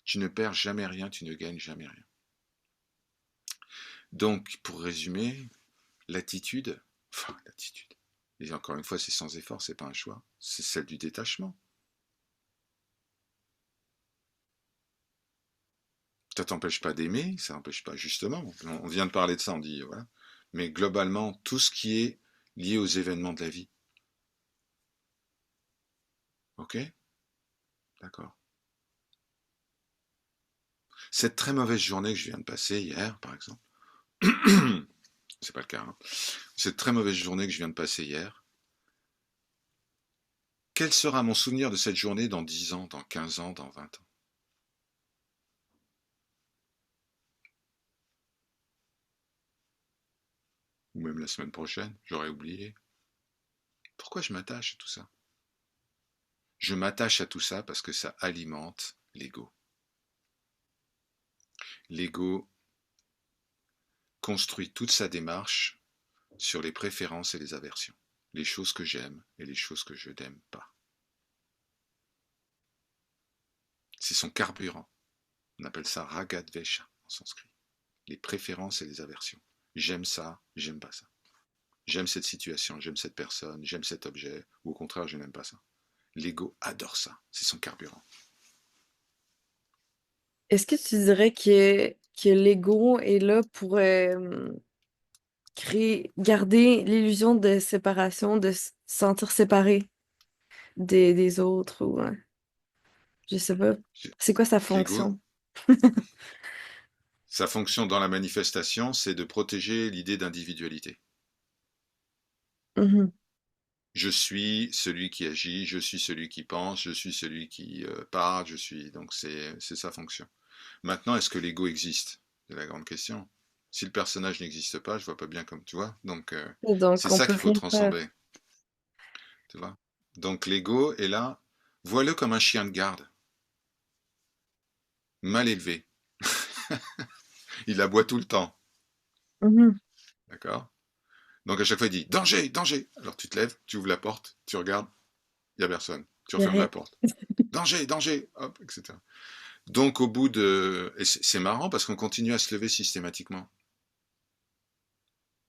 Tu ne perds jamais rien, tu ne gagnes jamais rien. Donc, pour résumer, l'attitude, et encore une fois, c'est sans effort, c'est pas un choix, c'est celle du détachement. Ça t'empêche pas d'aimer, ça n'empêche pas, justement, on vient de parler de ça, on dit, voilà. Mais globalement, tout ce qui est lié aux événements de la vie. Ok? D'accord. Cette très mauvaise journée que je viens de passer hier, par exemple, c'est pas le cas, hein. Cette très mauvaise journée que je viens de passer hier, quel sera mon souvenir de cette journée dans 10 ans, dans 15 ans, dans 20 ans? Ou même la semaine prochaine, j'aurais oublié. Pourquoi je m'attache à tout ça? Je m'attache à tout ça parce que ça alimente l'ego. L'ego construit toute sa démarche sur les préférences et les aversions, les choses que j'aime et les choses que je n'aime pas. C'est son carburant. On appelle ça ragadvesha en sanskrit. Les préférences et les aversions. J'aime ça, j'aime pas ça. J'aime cette situation, j'aime cette personne, j'aime cet objet, ou au contraire, je n'aime pas ça. L'ego adore ça, c'est son carburant. est-ce que tu dirais que l'ego est là pour créer, garder l'illusion de séparation, de se sentir séparé des autres ou je sais pas. C'est quoi sa L'ego, fonction? sa fonction dans la manifestation, c'est de protéger l'idée d'individualité. Mhm. Je suis celui qui agit, je suis celui qui pense, je suis celui qui parle, je suis. Donc c'est sa fonction. Maintenant, est-ce que l'ego existe? C'est la grande question. Si le personnage n'existe pas, je vois pas bien comme tu vois. Donc Donc, c'est on ça peut qu'il faut rien faire. transcender, tu vois. Donc l'ego est là. Vois-le comme un chien de garde, mal élevé. Il aboie tout le temps, Mhm. d'accord? Donc à chaque fois il dit danger, danger. Alors tu te lèves, tu ouvres la porte, tu regardes, il y a personne. Tu Y a refermes rien. la porte. Danger, danger, hop, etc. Donc au bout de... Et c'est marrant parce qu'on continue à se lever systématiquement.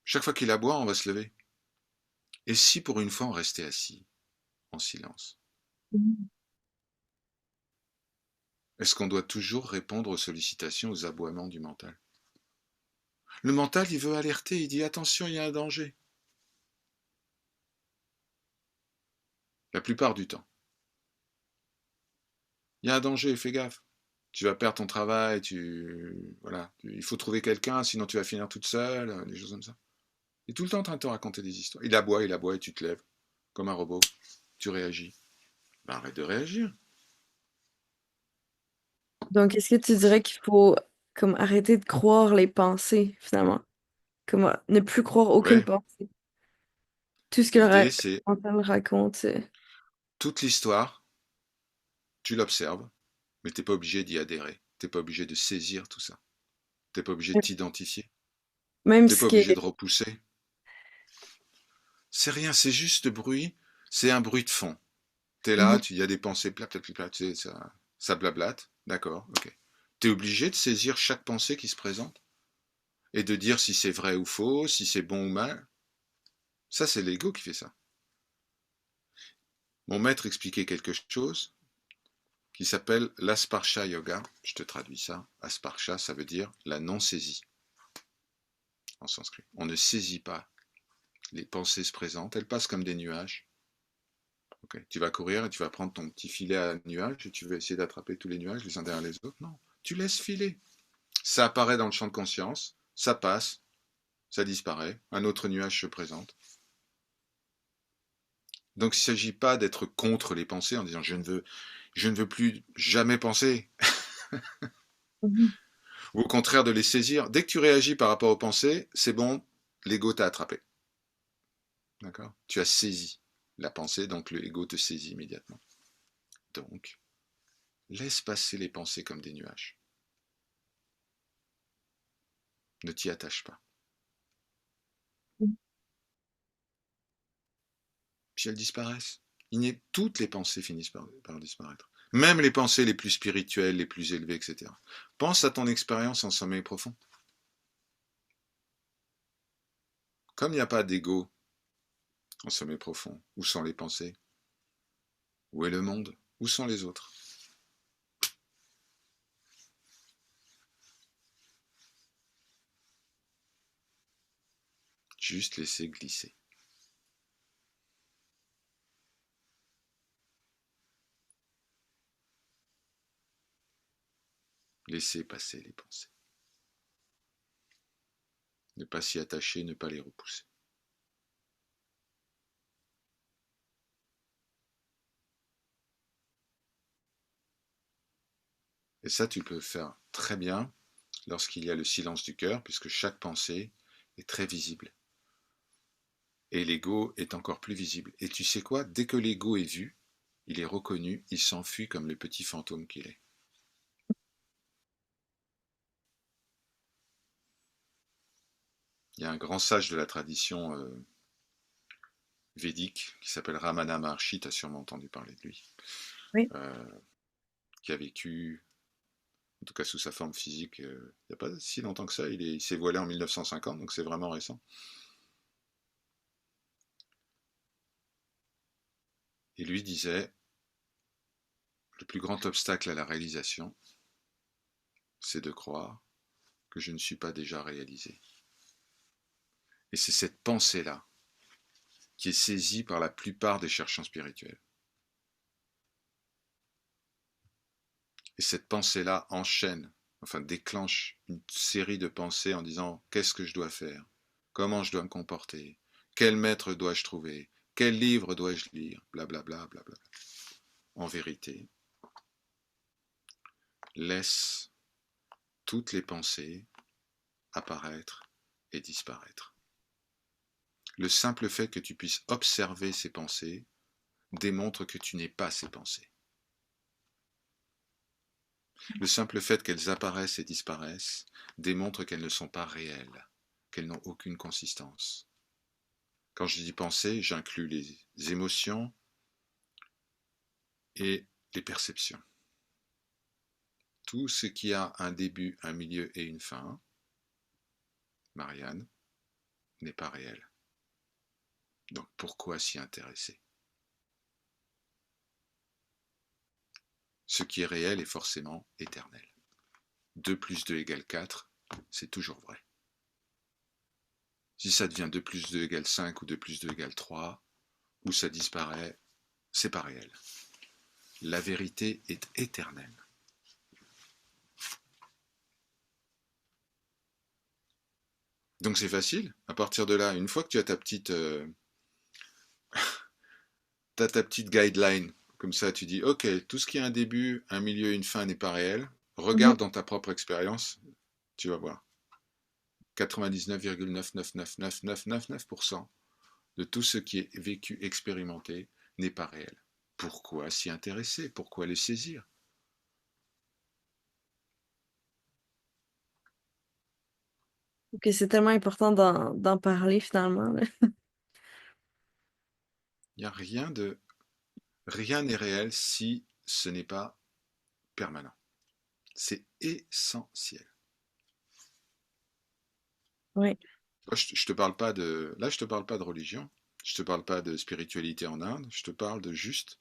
Chaque fois qu'il aboie, on va se lever. Et si pour une fois on restait assis, en silence? Mhm. Est-ce qu'on doit toujours répondre aux sollicitations, aux aboiements du mental? Le mental, il veut alerter, il dit attention, il y a un danger. La plupart du temps. Il y a un danger, fais gaffe. Tu vas perdre ton travail, voilà, il faut trouver quelqu'un, sinon tu vas finir toute seule, des choses comme ça. Il est tout le temps en train de te raconter des histoires. Il aboie, et tu te lèves, comme un robot. Tu réagis. Ben, arrête de réagir. Donc, est-ce que tu dirais qu'il faut comme arrêter de croire les pensées, finalement? Comme ne plus croire aucune Ouais, pensée? Tout ce que l'idée c'est mental raconte. toute l'histoire, tu l'observes, mais t'es pas obligé d'y adhérer. T'es pas obligé de saisir tout ça. T'es pas obligé de t'identifier. Même T'es ce pas qui obligé de est, repousser. C'est rien, c'est juste bruit, c'est un bruit de fond. T'es là, Mhm. il y a des pensées, plat, plat, plat, plat, tu sais, ça blablate, d'accord, ok. T'es obligé de saisir chaque pensée qui se présente et de dire si c'est vrai ou faux, si c'est bon ou mal. Ça, c'est l'ego qui fait ça. Mon maître expliquait quelque chose qui s'appelle l'asparsha yoga. Je te traduis ça. Asparsha, ça veut dire la non-saisie en sanskrit. On ne saisit pas. Les pensées se présentent, elles passent comme des nuages. Okay. Tu vas courir et tu vas prendre ton petit filet à nuages et tu vas essayer d'attraper tous les nuages les uns derrière les autres. Non, tu laisses filer. Ça apparaît dans le champ de conscience, ça passe, ça disparaît, un autre nuage se présente. Donc il ne s'agit pas d'être contre les pensées en disant je ne veux plus jamais penser, Mhm. ou au contraire de les saisir. Dès que tu réagis par rapport aux pensées, c'est bon, l'ego t'a attrapé. D'accord. Tu as saisi la pensée, donc l'ego te saisit immédiatement. Donc, laisse passer les pensées comme des nuages. Ne t'y attache pas. Puis elles disparaissent. Toutes les pensées finissent par disparaître. Même les pensées les plus spirituelles, les plus élevées, etc. Pense à ton expérience en sommeil profond. Comme il n'y a pas d'ego en sommeil profond, où sont les pensées? Où est le monde? Où sont les autres? Juste laisser glisser. Laisser passer les pensées. Ne pas s'y attacher, ne pas les repousser. Et ça, tu peux le faire très bien lorsqu'il y a le silence du cœur, puisque chaque pensée est très visible. Et l'ego est encore plus visible. Et tu sais quoi? Dès que l'ego est vu, il est reconnu, il s'enfuit comme le petit fantôme qu'il est. Il y a un grand sage de la tradition védique qui s'appelle Ramana Maharshi, tu as sûrement entendu parler de lui, Oui. euh, qui a vécu, en tout cas sous sa forme physique, il n'y a pas si longtemps que ça, il s'est voilé en 1950, donc c'est vraiment récent. Et lui disait, le plus grand obstacle à la réalisation, c'est de croire que je ne suis pas déjà réalisé. Et c'est cette pensée-là qui est saisie par la plupart des chercheurs spirituels. Et cette pensée-là enchaîne, enfin déclenche une série de pensées en disant qu'est-ce que je dois faire, comment je dois me comporter, quel maître dois-je trouver, quel livre dois-je lire, blablabla, blablabla. En vérité, laisse toutes les pensées apparaître et disparaître. Le simple fait que tu puisses observer ces pensées démontre que tu n'es pas ces pensées. Le simple fait qu'elles apparaissent et disparaissent démontre qu'elles ne sont pas réelles, qu'elles n'ont aucune consistance. Quand je dis pensée, j'inclus les émotions et les perceptions. Tout ce qui a un début, un milieu et une fin, Marianne, n'est pas réel. Donc pourquoi s'y intéresser? Ce qui est réel est forcément éternel. 2 plus 2 égale 4, c'est toujours vrai. Si ça devient 2 plus 2 égale 5 ou 2 plus 2 égale 3, ou ça disparaît, c'est pas réel. La vérité est éternelle. Donc c'est facile. À partir de là, une fois que tu as ta petite guideline, comme ça tu dis, ok, tout ce qui a un début, un milieu, une fin n'est pas réel. Mhm. Regarde dans ta propre expérience, tu vas voir. 99,9999999% de tout ce qui est vécu, expérimenté, n'est pas réel. Pourquoi s'y intéresser? Pourquoi les saisir? Ok, c'est tellement important d'en parler finalement, là. Il n'y a rien n'est réel si ce n'est pas permanent. C'est essentiel. Oui. Je te parle pas de, là, je te parle pas de religion. Je te parle pas de spiritualité en Inde. Je te parle de juste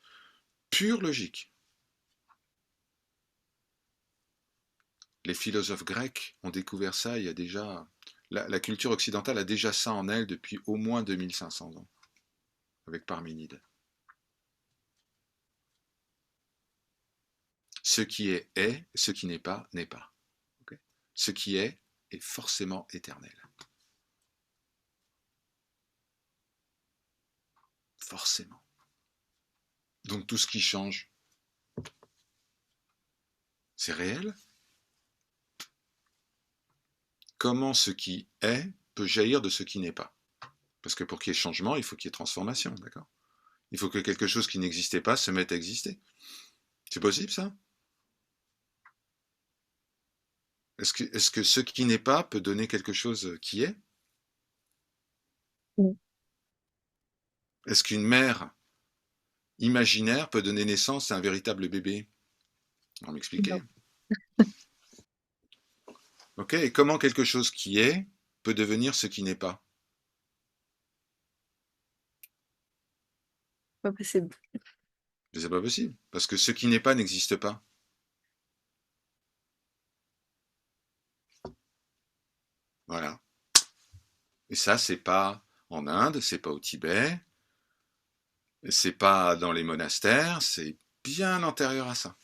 pure logique. Les philosophes grecs ont découvert ça il y a déjà. La culture occidentale a déjà ça en elle depuis au moins 2500 ans, avec Parménide. Ce qui est, ce qui n'est pas, n'est pas. Okay, ce qui est forcément éternel. Forcément. Donc tout ce qui change, c'est réel. Comment ce qui est peut jaillir de ce qui n'est pas? Parce que pour qu'il y ait changement, il faut qu'il y ait transformation, d'accord? Il faut que quelque chose qui n'existait pas se mette à exister. C'est possible ça? Est-ce que ce qui n'est pas peut donner quelque chose qui est? Mm. Est-ce qu'une mère imaginaire peut donner naissance à un véritable bébé? On va Non, m'expliquer. Ok, et comment quelque chose qui est peut devenir ce qui n'est pas? pas possible. C'est pas possible, parce que ce qui n'est pas n'existe pas. Voilà. Et ça, c'est pas en Inde, c'est pas au Tibet, c'est pas dans les monastères, c'est bien antérieur à ça.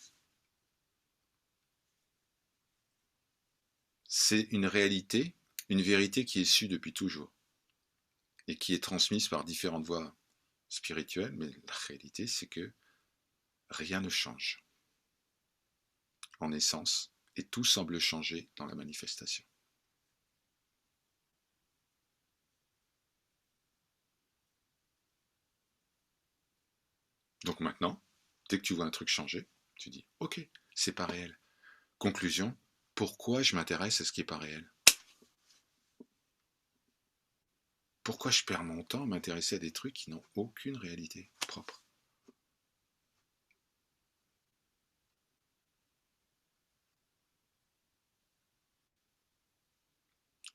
C'est une réalité, une vérité qui est su depuis toujours et qui est transmise par différentes voies spirituelles, mais la réalité, c'est que rien ne change en essence et tout semble changer dans la manifestation. Donc maintenant, dès que tu vois un truc changer, tu dis ok, c'est pas réel. Conclusion, pourquoi je m'intéresse à ce qui est pas réel? Pourquoi je perds mon temps à m'intéresser à des trucs qui n'ont aucune réalité propre?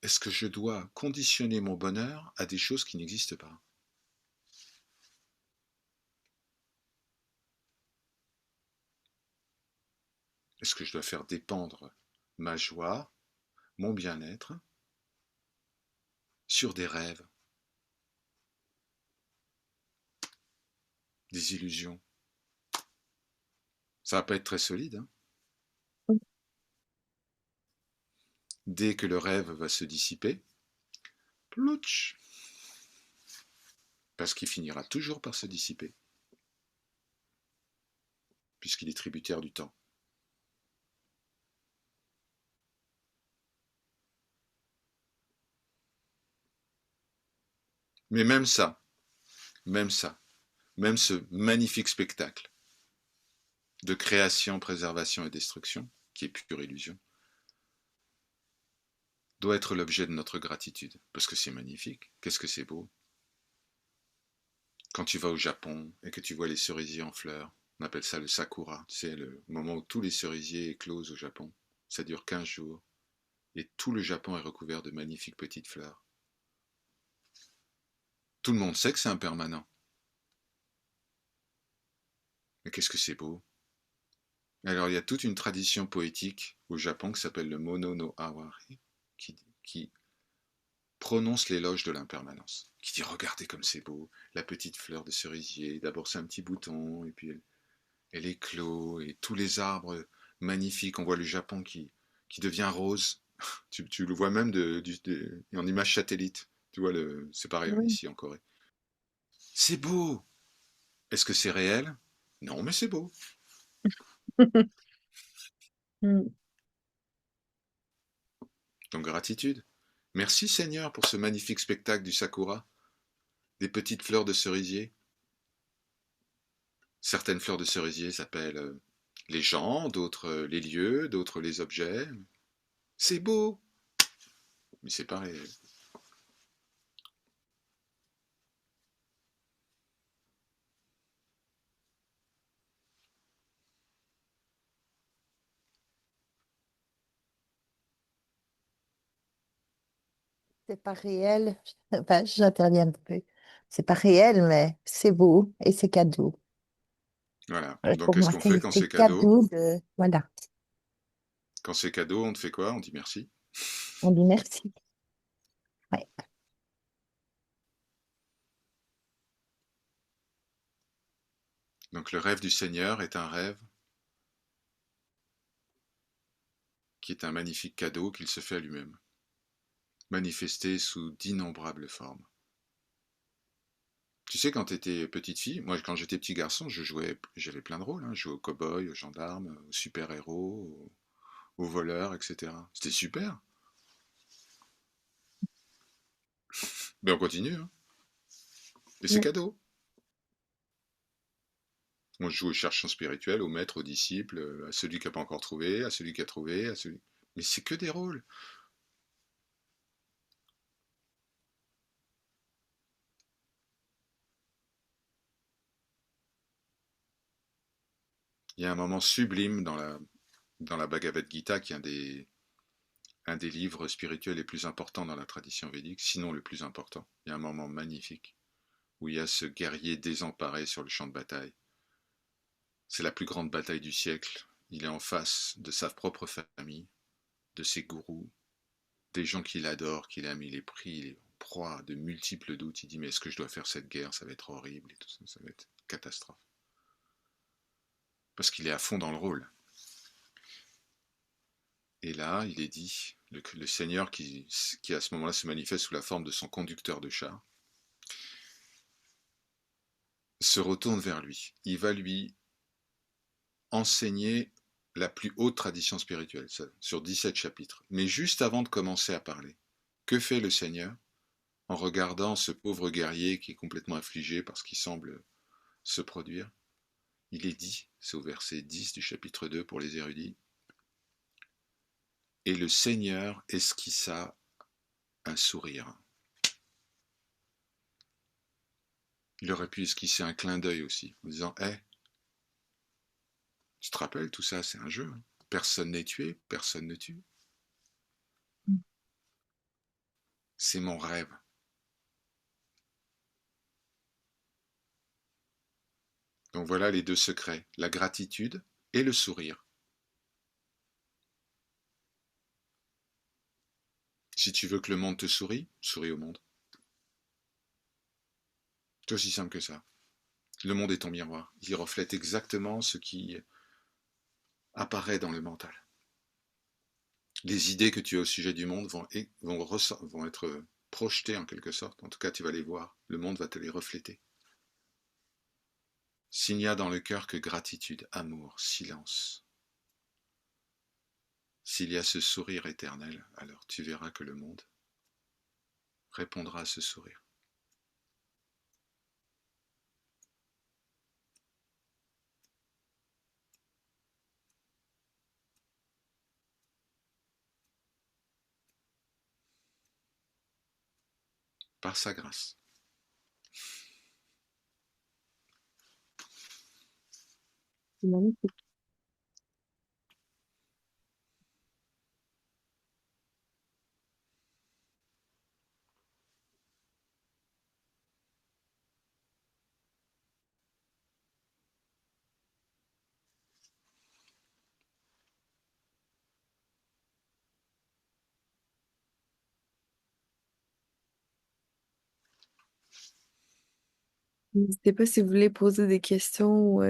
Est-ce que je dois conditionner mon bonheur à des choses qui n'existent pas? Est-ce que je dois faire dépendre ma joie, mon bien-être, sur des rêves, des illusions? Ça va pas être très solide, hein. Dès que le rêve va se dissiper, plouch, parce qu'il finira toujours par se dissiper, puisqu'il est tributaire du temps. Mais même ça, même ce magnifique spectacle de création, préservation et destruction, qui est pure illusion, doit être l'objet de notre gratitude, parce que c'est magnifique. Qu'est-ce que c'est beau. Quand tu vas au Japon et que tu vois les cerisiers en fleurs, on appelle ça le sakura, c'est le moment où tous les cerisiers éclosent au Japon. Ça dure 15 jours et tout le Japon est recouvert de magnifiques petites fleurs. Tout le monde sait que c'est impermanent. Mais qu'est-ce que c'est beau. Alors il y a toute une tradition poétique au Japon qui s'appelle le Mono no Awari, qui prononce l'éloge de l'impermanence, qui dit regardez comme c'est beau, la petite fleur de cerisier, d'abord c'est un petit bouton, et puis elle éclot, et tous les arbres magnifiques, on voit le Japon qui devient rose, tu le vois même en image satellite, tu vois, c'est pareil Oui. ici en Corée. C'est beau. Est-ce que c'est réel? Non, mais c'est beau. Mm. Donc gratitude. Merci Seigneur pour ce magnifique spectacle du sakura, des petites fleurs de cerisier. Certaines fleurs de cerisier s'appellent les gens, d'autres les lieux, d'autres les objets. C'est beau, mais c'est pas réel. C'est pas réel. Enfin, j'interviens un peu. C'est pas réel, mais c'est beau et c'est cadeau. Voilà. Donc, Pour qu'est-ce moi, qu'on fait quand c'est c'est cadeau? cadeau de... Voilà, Quand c'est cadeau, on te fait quoi? On dit merci. on dit merci. Ouais. Donc, le rêve du Seigneur est un rêve qui est un magnifique cadeau qu'il se fait à lui-même, manifesté sous d'innombrables formes. Tu sais, quand tu étais petite fille, moi, quand j'étais petit garçon, j'avais plein de rôles, hein. Je jouais au cow-boy, au gendarme, au super-héros, au voleur, etc. C'était super. Mais on continue, hein. Et c'est Mm. cadeau. Moi, je joue au chercheur spirituel, au maître, au disciple, à celui qui n'a pas encore trouvé, à celui qui a trouvé, à celui. Mais c'est que des rôles. Il y a un moment sublime dans la Bhagavad Gita, qui est un des livres spirituels les plus importants dans la tradition védique, sinon le plus important. Il y a un moment magnifique où il y a ce guerrier désemparé sur le champ de bataille. C'est la plus grande bataille du siècle. Il est en face de sa propre famille, de ses gourous, des gens qu'il adore, qu'il aime. Il est pris, il est en proie à de multiples doutes. Il dit, mais est-ce que je dois faire cette guerre? Ça va être horrible et tout ça, ça va être une catastrophe. Parce qu'il est à fond dans le rôle. Et là, il est dit, le Seigneur qui à ce moment-là se manifeste sous la forme de son conducteur de char, se retourne vers lui. Il va lui enseigner la plus haute tradition spirituelle, sur 17 chapitres. Mais juste avant de commencer à parler, que fait le Seigneur en regardant ce pauvre guerrier qui est complètement affligé par ce qui semble se produire? Il est dit, c'est au verset 10 du chapitre 2 pour les érudits, et le Seigneur esquissa un sourire. Il aurait pu esquisser un clin d'œil aussi, en disant, hé, tu te rappelles, tout ça, c'est un jeu, hein. Personne n'est tué, personne ne tue. C'est mon rêve. Donc voilà les deux secrets, la gratitude et le sourire. Si tu veux que le monde te sourie, souris au monde. C'est aussi simple que ça. Le monde est ton miroir. Il reflète exactement ce qui apparaît dans le mental. Les idées que tu as au sujet du monde vont être projetées en quelque sorte. En tout cas, tu vas les voir. Le monde va te les refléter. S'il n'y a dans le cœur que gratitude, amour, silence, s'il y a ce sourire éternel, alors tu verras que le monde répondra à ce sourire. Par sa grâce. C'est magnifique. N'hésitez pas si vous voulez poser des questions ou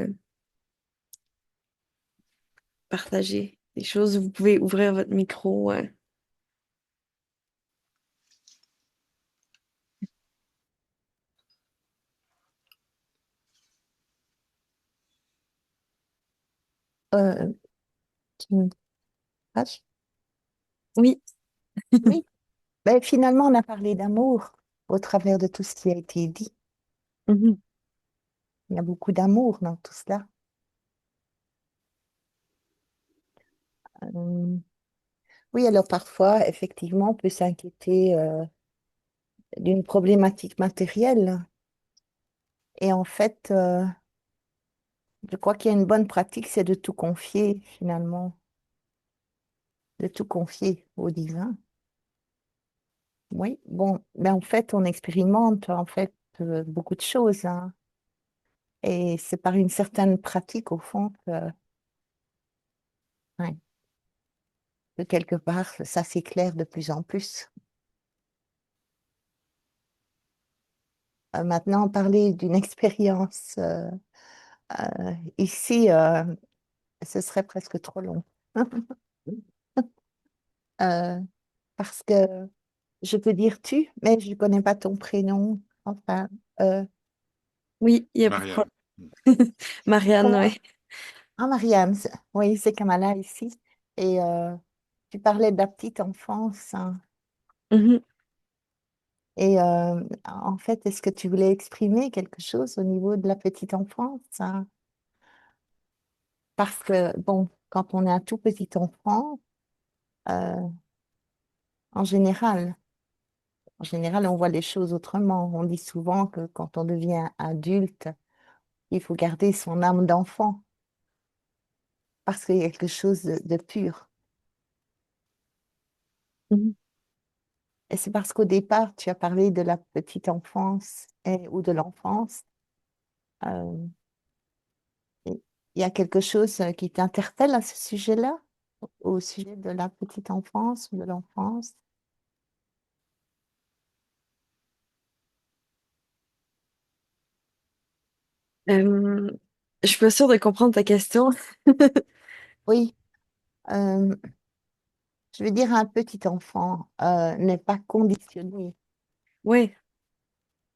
partager des choses. Vous pouvez ouvrir votre micro. Euh, tu me passe. Oui. Oui. Ben, finalement, on a parlé d'amour au travers de tout ce qui a été dit. Mhm. Il y a beaucoup d'amour dans tout cela. Euh, oui, alors parfois, effectivement, on peut s'inquiéter d'une problématique matérielle. Et en fait, je crois qu'il y a une bonne pratique, c'est de tout confier, finalement, de tout confier au divin. Oui, bon, ben en fait, on expérimente en fait beaucoup de choses, hein. Et c'est par une certaine pratique, au fond, ouais, que quelque part, ça s'éclaire de plus en plus. Maintenant, parler d'une expérience ici, ce serait presque trop long. Euh, Parce que je peux dire tu, mais je ne connais pas ton prénom. Enfin, euh, Oui, il y a pas de Marianne. problème. Marianne, comment? oui. Ah, Mariam, oui, c'est Kamala ici. Et tu parlais de la petite enfance, hein. Mhm. Et en fait, est-ce que tu voulais exprimer quelque chose au niveau de la petite enfance, hein? Parce que, bon, quand on est un tout petit enfant, euh, en général, en général, on voit les choses autrement. On dit souvent que quand on devient adulte, il faut garder son âme d'enfant parce qu'il y a quelque chose de pur. Mhm. Et c'est parce qu'au départ, tu as parlé de la petite enfance ou de l'enfance. euh, et il y a quelque chose qui t'interpelle à ce sujet-là, au sujet de la petite enfance ou de l'enfance. Euh, je suis pas sûre de comprendre ta question. Oui, euh, je veux dire, un petit enfant n'est pas conditionné. Oui.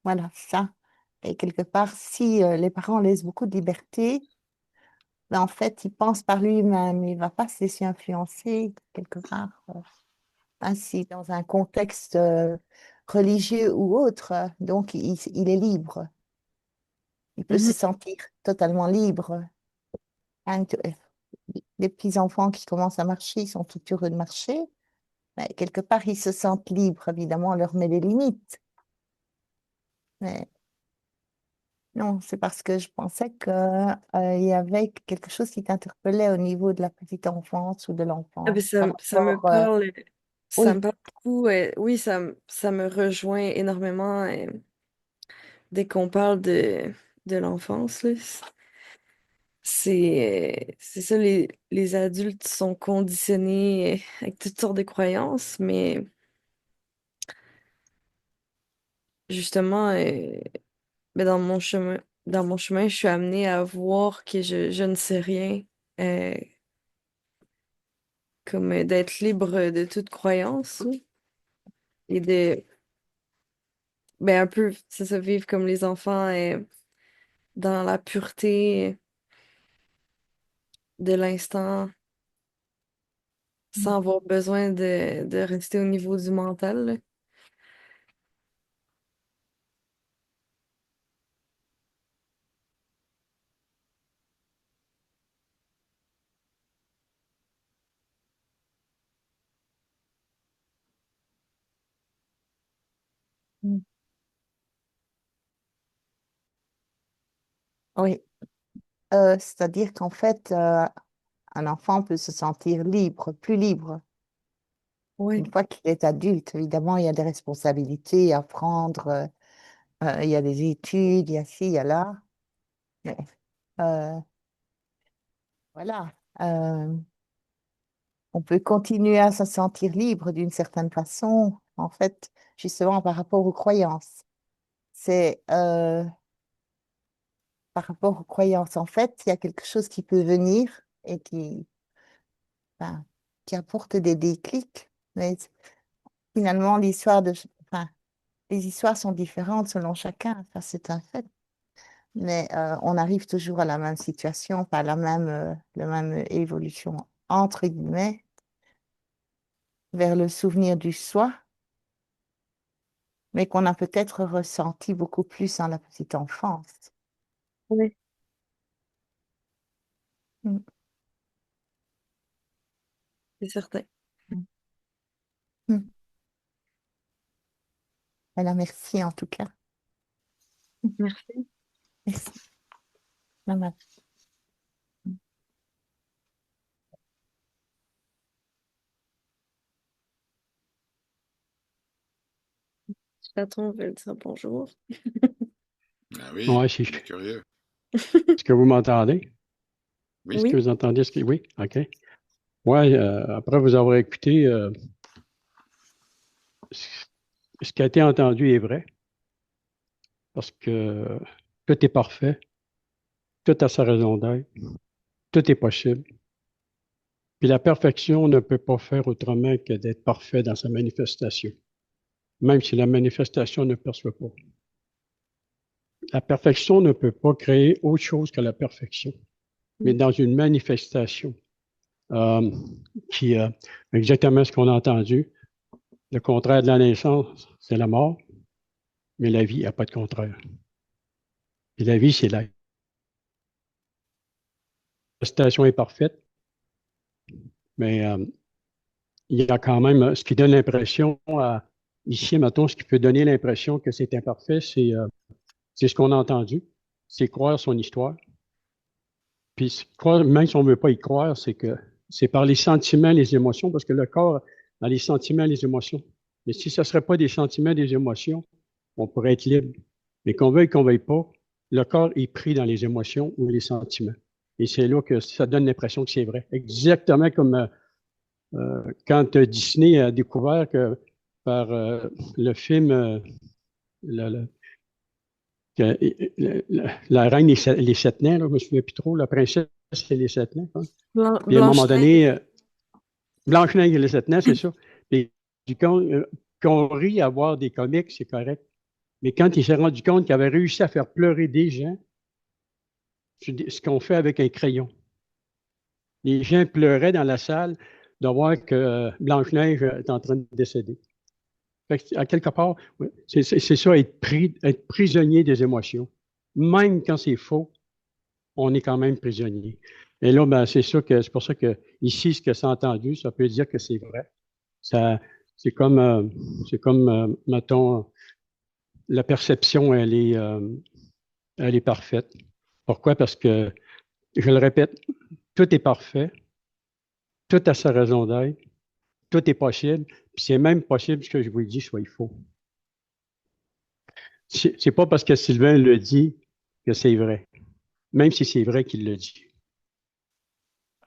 Voilà, ça. Et quelque part, si les parents laissent beaucoup de liberté, ben, en fait, il pense par lui-même, il ne va pas se laisser influencer quelque part. Ainsi, dans un contexte religieux ou autre, donc il est libre. Il peut se Mhm. sentir totalement libre. Hein, les petits-enfants qui commencent à marcher, ils sont tout heureux de marcher, mais quelque part, ils se sentent libres. Évidemment, on leur met des limites. Mais non, c'est parce que je pensais que, il y avait quelque chose qui t'interpellait au niveau de la petite enfance ou de Ah, ben, l'enfance par ça me rapport, parle, ça me oui, parle beaucoup. Oui, ça me rejoint énormément dès qu'on parle de l'enfance, là. C'est ça, les adultes sont conditionnés avec toutes sortes de croyances, mais justement, ben, dans mon chemin, je suis amenée à voir que je ne sais rien, euh, comme d'être libre de toute croyance là, et de, ben, un peu, c'est ça, vivre comme les enfants, dans la pureté de l'instant, sans avoir besoin de rester au niveau du mental, là. mm, oui. C'est-à-dire qu'en fait, un enfant peut se sentir libre, plus libre. Oui. Une fois qu'il est adulte, évidemment, il y a des responsabilités à prendre, il y a des études, il y a ci, il y a là. Mais, euh, voilà. On peut continuer à se sentir libre d'une certaine façon, en fait, justement par rapport aux croyances. C'est par rapport aux croyances. En fait, il y a quelque chose qui peut venir et enfin, qui apporte des déclics. Mais finalement, enfin, les histoires sont différentes selon chacun. Ça, c'est un fait. Mais on arrive toujours à la même situation, pas la même évolution, entre guillemets, vers le souvenir du soi, mais qu'on a peut-être ressenti beaucoup plus dans la petite enfance. Oui, Mm. c'est certain. Mm. Mm. Voilà, merci en tout cas. Merci. Merci, maman. Platon veut dire bonjour. Ah oui, Ouais, on est curieux. est-ce que vous m'entendez? Oui, Est-ce que Oui, vous entendez ce que... Oui, OK. Ouais, après vous avoir écouté, ce qui a été entendu est vrai, parce que tout est parfait, tout a sa raison d'être, tout est possible. Puis la perfection ne peut pas faire autrement que d'être parfait dans sa manifestation, même si la manifestation ne perçoit pas. La perfection ne peut pas créer autre chose que la perfection, mais dans une manifestation euh, qui exactement ce qu'on a entendu. Le contraire de la naissance, c'est la mort, mais la vie n'a pas de contraire. Et la vie, c'est la manifestation est parfaite, mais il y a quand même ce qui donne l'impression ici, mettons, ce qui peut donner l'impression que c'est imparfait, c'est ce qu'on a entendu, c'est croire son histoire. Puis croire, même si on ne veut pas y croire, c'est que c'est par les sentiments, les émotions, parce que le corps a les sentiments, les émotions. Mais si ce ne serait pas des sentiments, des émotions, on pourrait être libre. Mais qu'on veuille pas, le corps est pris dans les émotions ou les sentiments. Et c'est là que ça donne l'impression que c'est vrai. Exactement comme quand Disney a découvert que par le film le, que, la reine et les sept nains, là, je me souviens plus trop, la princesse et les sept nains. Hein. Puis à un moment Blanche-Neige. donné, Blanche-Neige et les sept nains, c'est ça. Puis qu'on rit à voir des comiques, c'est correct. Mais quand il s'est rendu compte qu'il avait réussi à faire pleurer des gens, c'est ce qu'on fait avec un crayon. Les gens pleuraient dans la salle de voir que Blanche-Neige est en train de décéder. Fait que, à quelque part, ouais, c'est ça, être prisonnier des émotions. Même quand c'est faux, on est quand même prisonnier. Et là, ben, c'est pour ça que ici, ce que c'est entendu, ça peut dire que c'est vrai. Ça, c'est comme, mettons, la perception, elle est parfaite. Pourquoi? Parce que, je le répète, tout est parfait, tout a sa raison d'être, tout est possible, puis c'est même possible ce que je vous dis soit faux. C'est pas parce que Sylvain le dit que c'est vrai, même si c'est vrai qu'il le dit.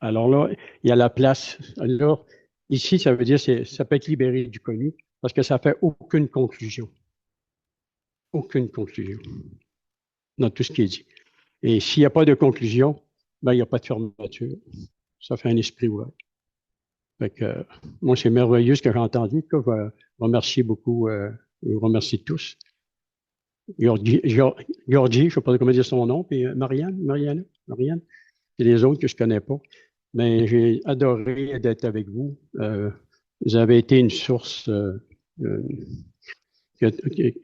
Alors là, il y a la place. Là, ici, ça veut dire que ça peut être libéré du connu parce que ça fait aucune conclusion. Aucune conclusion dans tout ce qui est dit. Et s'il n'y a pas de conclusion, ben, il n'y a pas de fermeture. Ça fait un esprit ouvert. Fait que, moi, c'est merveilleux ce que j'ai entendu. Je remercie beaucoup, je vous remercie tous. Georgie, je ne sais pas comment dire son nom, puis Marianne, et les autres que je ne connais pas. Mais j'ai adoré d'être avec vous. Vous avez été une source euh,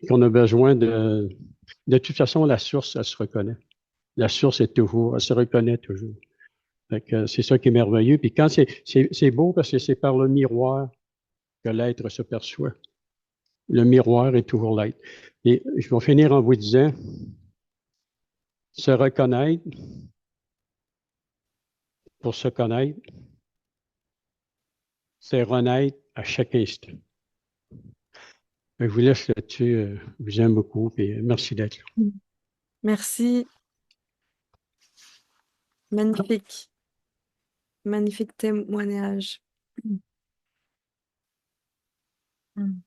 qu'on a besoin de. De toute façon, la source, elle se reconnaît. La source est toujours, elle se reconnaît toujours. Fait que c'est ça qui est merveilleux. Puis quand c'est beau parce que c'est par le miroir que l'être se perçoit. Le miroir est toujours l'être. Et je vais finir en vous disant, se reconnaître pour se connaître, c'est renaître à chaque instant. Je vous laisse là-dessus. Je vous aime beaucoup et merci d'être là. Merci. Magnifique. Magnifique témoignage. Mm.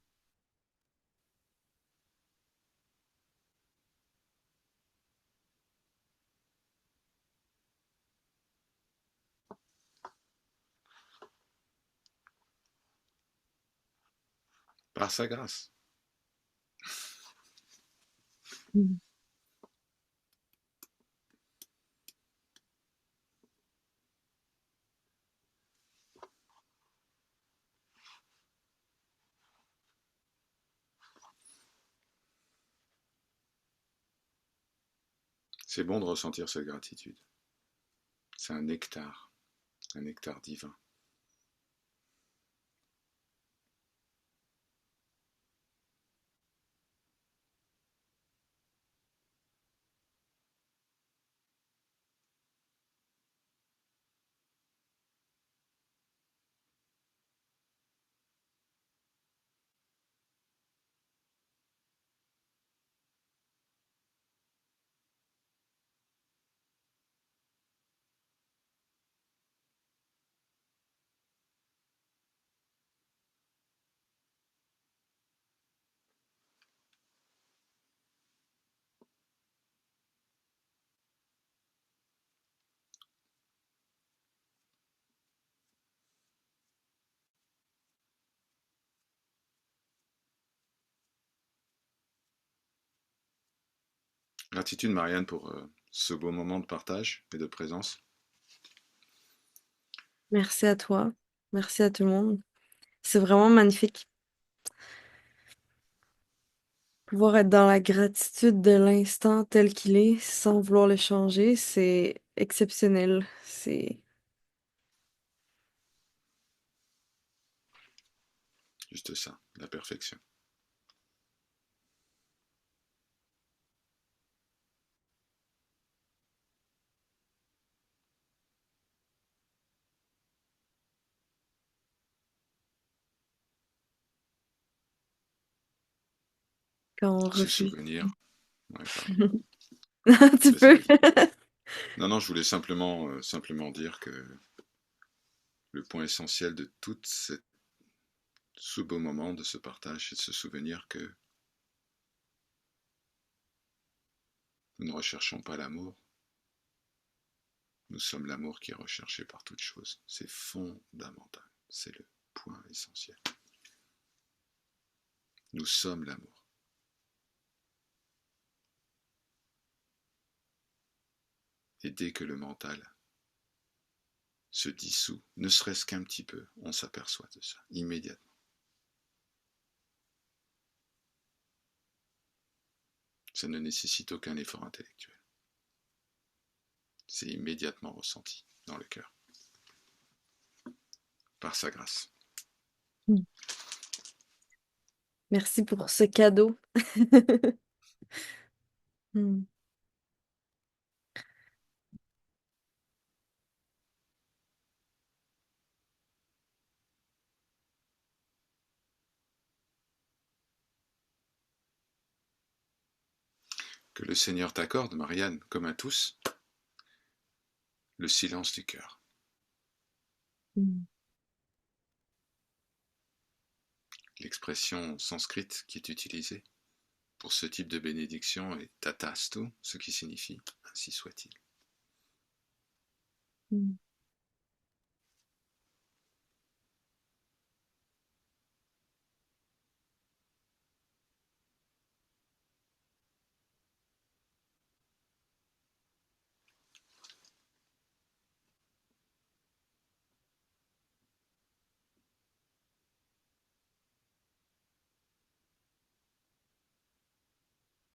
par sa grâce. Mm. C'est bon de ressentir cette gratitude. C'est un nectar divin. Gratitude, Marianne, pour ce beau moment de partage et de présence. Merci à toi. Merci à tout le monde. C'est vraiment magnifique. Pouvoir être dans la gratitude de l'instant tel qu'il est sans vouloir le changer, c'est exceptionnel. C'est Juste ça, la perfection. quand on Ce refuse. souvenir. Ouais, pardon. Tu peux. Désolé. Non, non, je voulais simplement dire que le point essentiel de tout ce beau moment, de ce partage, c'est de se souvenir que nous ne recherchons pas l'amour. Nous sommes l'amour qui est recherché par toute chose. C'est fondamental. C'est le point essentiel. Nous sommes l'amour. Et dès que le mental se dissout, ne serait-ce qu'un petit peu, on s'aperçoit de ça, immédiatement. Ça ne nécessite aucun effort intellectuel. C'est immédiatement ressenti dans le cœur, par sa grâce. Merci pour ce cadeau. Hmm. Que le Seigneur t'accorde, Marianne, comme à tous, le silence du cœur. Hmm. L'expression sanscrite qui est utilisée pour ce type de bénédiction est tatastu, ce qui signifie ainsi soit-il. Hmm.